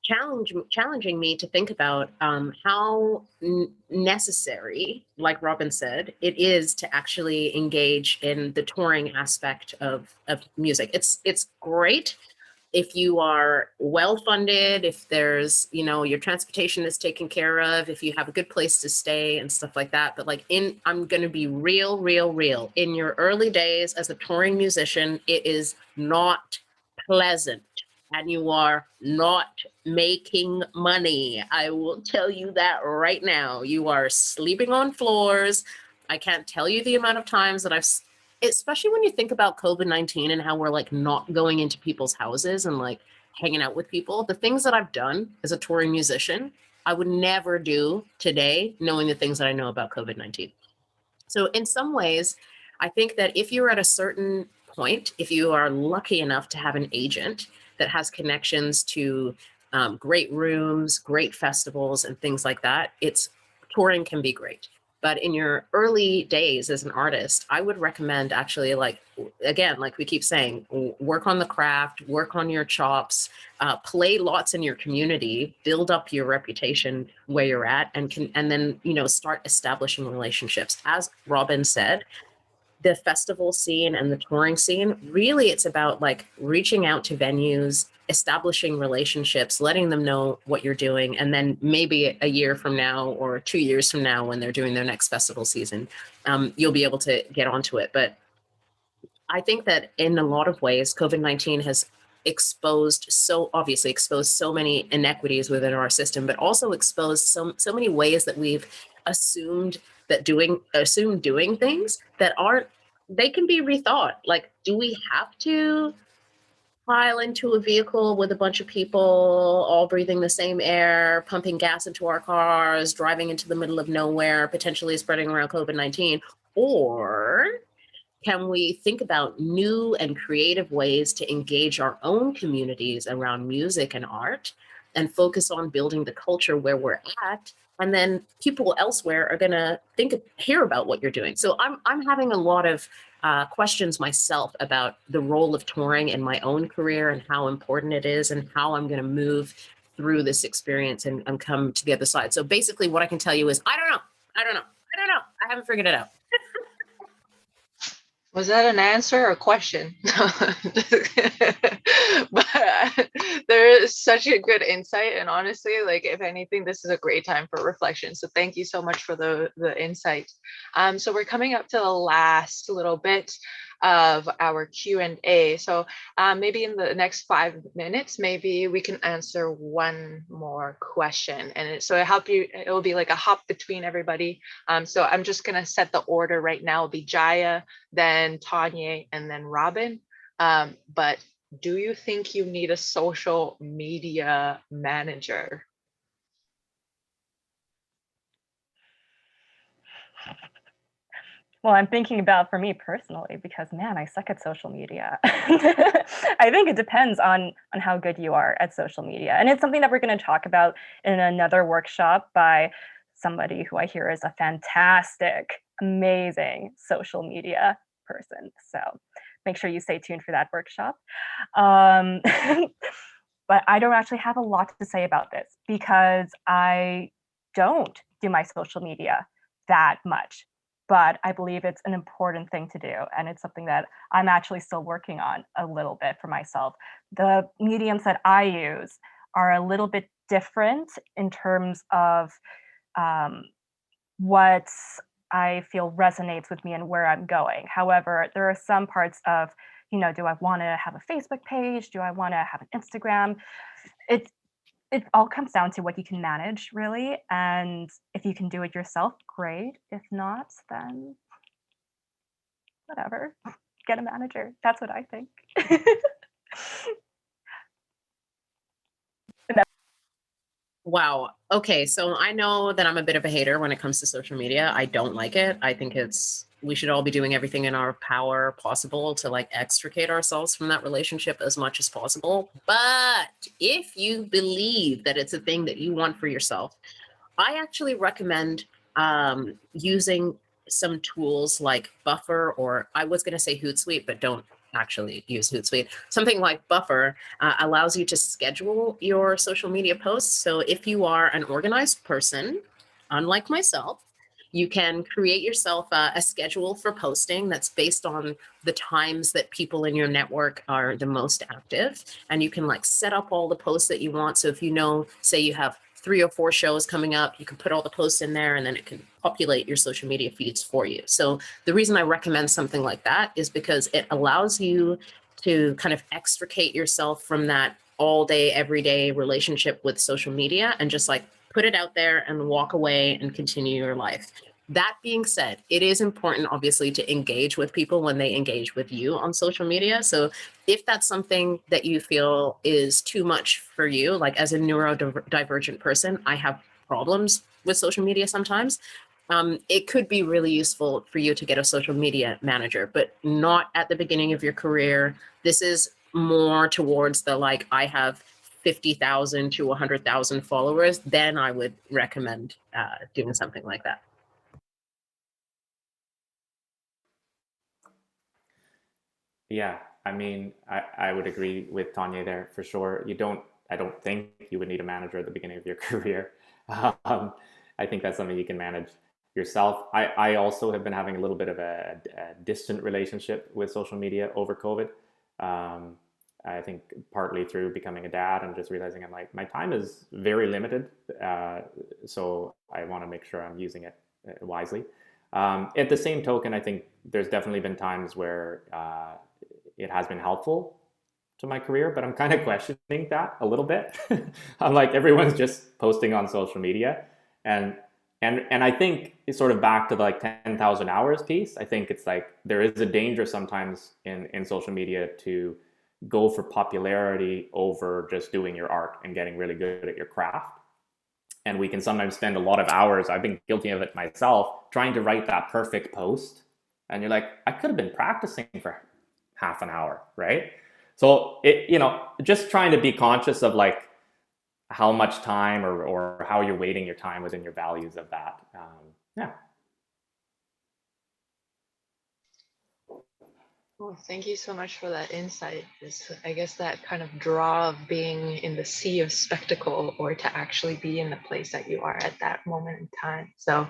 challenging me to think about how necessary, like Robin said, it is to actually engage in the touring aspect of music. It's great if you are well funded, if there's, you know, your transportation is taken care of, if you have a good place to stay and stuff like that. But like I'm going to be real. In your early days as a touring musician, it is not pleasant and you are not making money. I will tell you that right now. You are sleeping on floors. I can't tell you the amount of times that especially when you think about COVID-19 and how we're like not going into people's houses and like hanging out with people. The things that I've done as a touring musician, I would never do today, knowing the things that I know about COVID-19. So in some ways, I think that if you're at a certain point, if you are lucky enough to have an agent that has connections to great rooms, great festivals, and things like that, touring can be great. But in your early days as an artist, I would recommend actually, like, again, like we keep saying, work on the craft, work on your chops, play lots in your community, build up your reputation where you're at, and then, you know, start establishing relationships. As Robin said, the festival scene and the touring scene, really it's about like reaching out to venues, establishing relationships, letting them know what you're doing. And then maybe a year from now or 2 years from now, when they're doing their next festival season, you'll be able to get onto it. But I think that in a lot of ways, COVID-19 has exposed so many inequities within our system, but also exposed so many ways that we've assumed doing things that aren't, they can be rethought. Like, do we have to pile into a vehicle with a bunch of people all breathing the same air, pumping gas into our cars, driving into the middle of nowhere, potentially spreading around COVID-19? Or can we think about new and creative ways to engage our own communities around music and art and focus on building the culture where we're at? And then people elsewhere are going to hear about what you're doing. So I'm having a lot of questions myself about the role of touring in my own career and how important it is and how I'm going to move through this experience and come to the other side. So basically what I can tell you is, I don't know. I haven't figured it out. Was that an answer or a question? But there is such a good insight, and honestly, like, if anything, this is a great time for reflection. So thank you so much for the insight. So we're coming up to the last little bit of our Q&A. So maybe in the next 5 minutes, maybe we can answer one more question. And so it will be like a hop between everybody. So I'm just gonna set the order right now. It'll be Jaya, then Tanya, and then Robin. But do you think you need a social media manager? Well, I'm thinking about for me personally, because man, I suck at social media. I think it depends on how good you are at social media. And it's something that we're going to talk about in another workshop by somebody who I hear is a fantastic, amazing social media person. So make sure you stay tuned for that workshop. Um, but I don't actually have a lot to say about this because I don't do my social media that much, but I believe it's an important thing to do. And it's something that I'm actually still working on a little bit for myself. The mediums that I use are a little bit different in terms of um, what I feel resonates with me and where I'm going. However, there are some parts of, do I want to have a Facebook page? Do I want to have an Instagram? It all comes down to what you can manage, really. And if you can do it yourself, great. If not, then whatever. Get a manager. That's what I think. Wow. Okay. So I know that I'm a bit of a hater when it comes to social media. I don't like it. I think we should all be doing everything in our power possible to like extricate ourselves from that relationship as much as possible. But if you believe that it's a thing that you want for yourself, I actually recommend using some tools like Buffer, or I was going to say Hootsuite, but don't actually use Hootsuite. Something like Buffer allows you to schedule your social media posts. So if you are an organized person, unlike myself, you can create yourself a schedule for posting that's based on the times that people in your network are the most active. And you can like set up all the posts that you want. So if say you have 3 or 4 shows coming up, you can put all the posts in there and then it can populate your social media feeds for you. So the reason I recommend something like that is because it allows you to kind of extricate yourself from that all day, everyday relationship with social media and just like put it out there and walk away and continue your life. That being said, it is important, obviously, to engage with people when they engage with you on social media. So if that's something that you feel is too much for you, like as a neurodivergent person, I have problems with social media sometimes. It could be really useful for you to get a social media manager, but not at the beginning of your career. This is more towards the like, I have 50,000 to 100,000 followers, then I would recommend doing something like that. Yeah, I mean, I would agree with Tanya there for sure. I don't think you would need a manager at the beginning of your career. I think that's something you can manage yourself. I also have been having a little bit of a distant relationship with social media over COVID. I think partly through becoming a dad and just realizing I'm like, my time is very limited. So I want to make sure I'm using it wisely. At the same token, I think there's definitely been times where it has been helpful to my career, but I'm kind of questioning that a little bit. I'm like, everyone's just posting on social media. And I think it's sort of back to the like 10,000 hours piece. I think it's like there is a danger sometimes in social media to go for popularity over just doing your art and getting really good at your craft. And we can sometimes spend a lot of hours, I've been guilty of it myself, trying to write that perfect post. And you're like, I could have been practicing for half an hour, right? So just trying to be conscious of like how much time or how you're weighting your time within your values of that. Yeah. Well, thank you so much for that insight. I guess that kind of draw of being in the sea of spectacle, or to actually be in the place that you are at that moment in time. So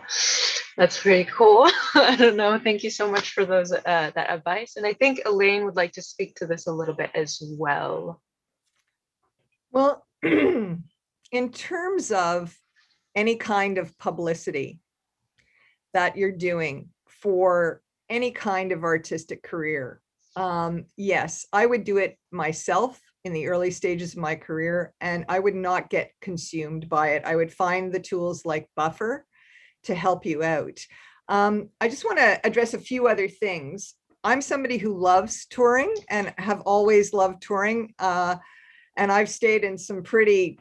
that's pretty cool. I don't know. Thank you so much for that advice. And I think Elaine would like to speak to this a little bit as well. Well, in terms of any kind of publicity that you're doing for any kind of artistic career, yes, I would do it myself in the early stages of my career, and I would not get consumed by it. I would find the tools like Buffer to help you out. I just want to address a few other things. I'm somebody who loves touring and have always loved touring. And I've stayed in some pretty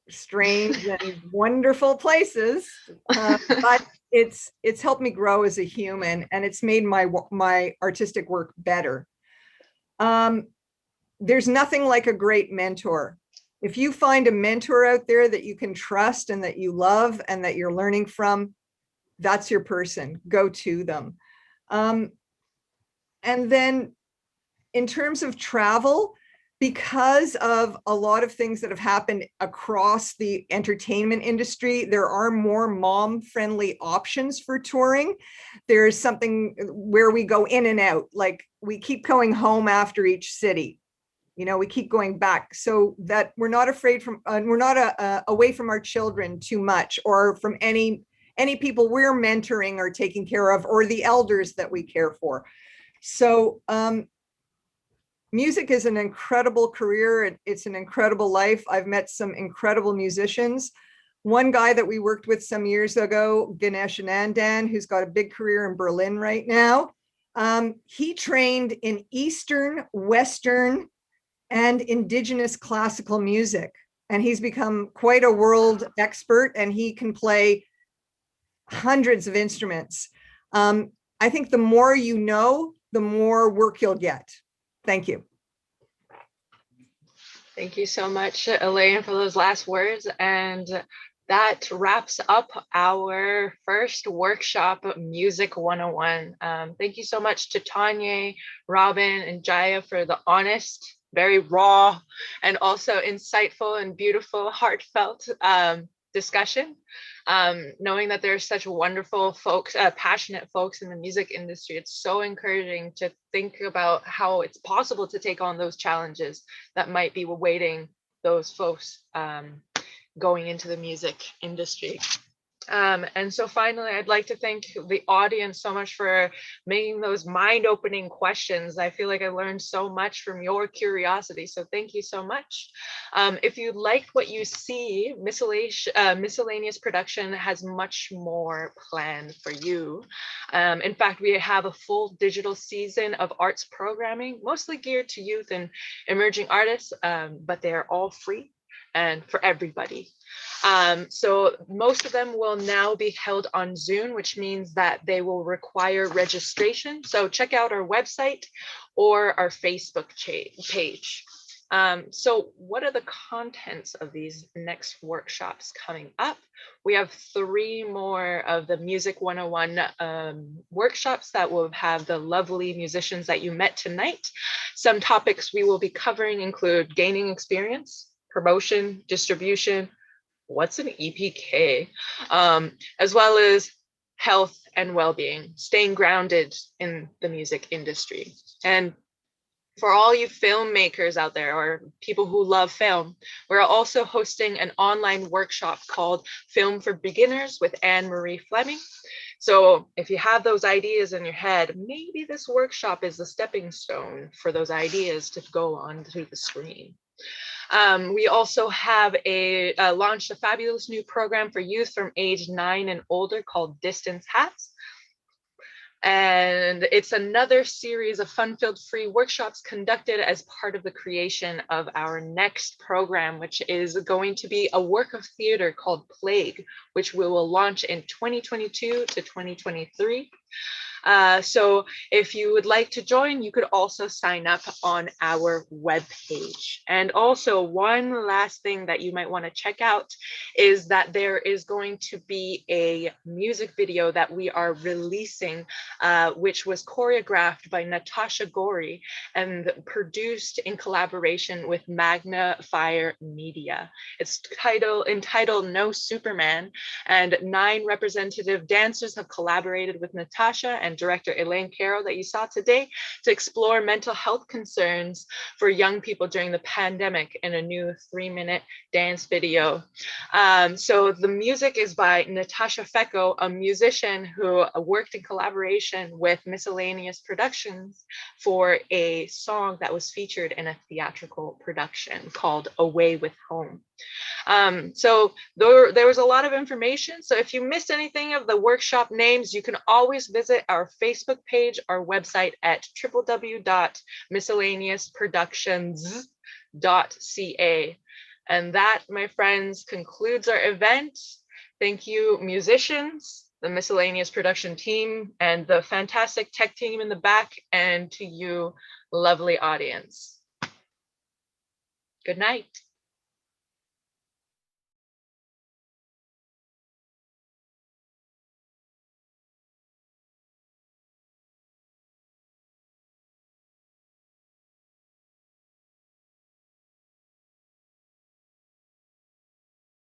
strange and wonderful places, but it's helped me grow as a human, and it's made my artistic work better. There's nothing like a great mentor. If you find a mentor out there that you can trust and that you love and that you're learning from, that's your person. Go to them. And then in terms of travel, because of a lot of things that have happened across the entertainment industry, there are more mom-friendly options for touring. There's something where we go in and out, like we keep going home after each city. You know, we keep going back so that we're not afraid from, we're not away from our children too much, or from any people we're mentoring or taking care of, or the elders that we care for. So music is an incredible career. It's an incredible life. I've met some incredible musicians. One guy that we worked with some years ago, Ganesh Nandan, who's got a big career in Berlin right now. He trained in Eastern, Western, and Indigenous classical music. And he's become quite a world expert, and he can play hundreds of instruments. I think the more you know, the more work you'll get. Thank you. Thank you so much, Elaine, for those last words. And that wraps up our first workshop, Music 101. Thank you so much to Tanya, Robin, and Jaya for the honest, very raw, and also insightful and beautiful, heartfelt discussion. Knowing that there's such wonderful folks, passionate folks in the music industry, it's so encouraging to think about how it's possible to take on those challenges that might be awaiting those folks going into the music industry. And so finally, I'd like to thank the audience so much for making those mind-opening questions. I feel like I learned so much from your curiosity, so thank you so much. If you liked what you see, Miscellaneous Production has much more planned for you. In fact, we have a full digital season of arts programming, mostly geared to youth and emerging artists, but they're all free and for everybody. So most of them will now be held on Zoom, which means that they will require registration. So check out our website or our Facebook page. So what are the contents of these next workshops coming up? We have 3 more of the Music 101 workshops that will have the lovely musicians that you met tonight. Some topics we will be covering include gaining experience, promotion, distribution, what's an EPK, as well as health and well-being, staying grounded in the music industry. And for all you filmmakers out there or people who love film, we're also hosting an online workshop called Film for Beginners with Anne-Marie Fleming. So if you have those ideas in your head, maybe this workshop is the stepping stone for those ideas to go onto the screen. We also have launched a fabulous new program for youth from age 9 and older called Distance Hats. And it's another series of fun-filled free workshops conducted as part of the creation of our next program, which is going to be a work of theater called Plague, which we will launch in 2022 to 2023. So if you would like to join, you could also sign up on our webpage. And also one last thing that you might want to check out is that there is going to be a music video that we are releasing, which was choreographed by Natasha Gori and produced in collaboration with Magnifier Media. It's entitled No Superman, and 9 representative dancers have collaborated with Natasha and director Elaine Carroll that you saw today to explore mental health concerns for young people during the pandemic in a new 3-minute dance video. So the music is by Natasha Fecko, a musician who worked in collaboration with Miscellaneous Productions for a song that was featured in a theatrical production called Away with Home. So there was a lot of information. So if you missed anything of the workshop names, you can always visit our Facebook page, our website at www.miscellaneousproductions.ca. And that, my friends, concludes our event. Thank you, musicians, the Miscellaneous Production team, and the fantastic tech team in the back, and to you, lovely audience. Good night.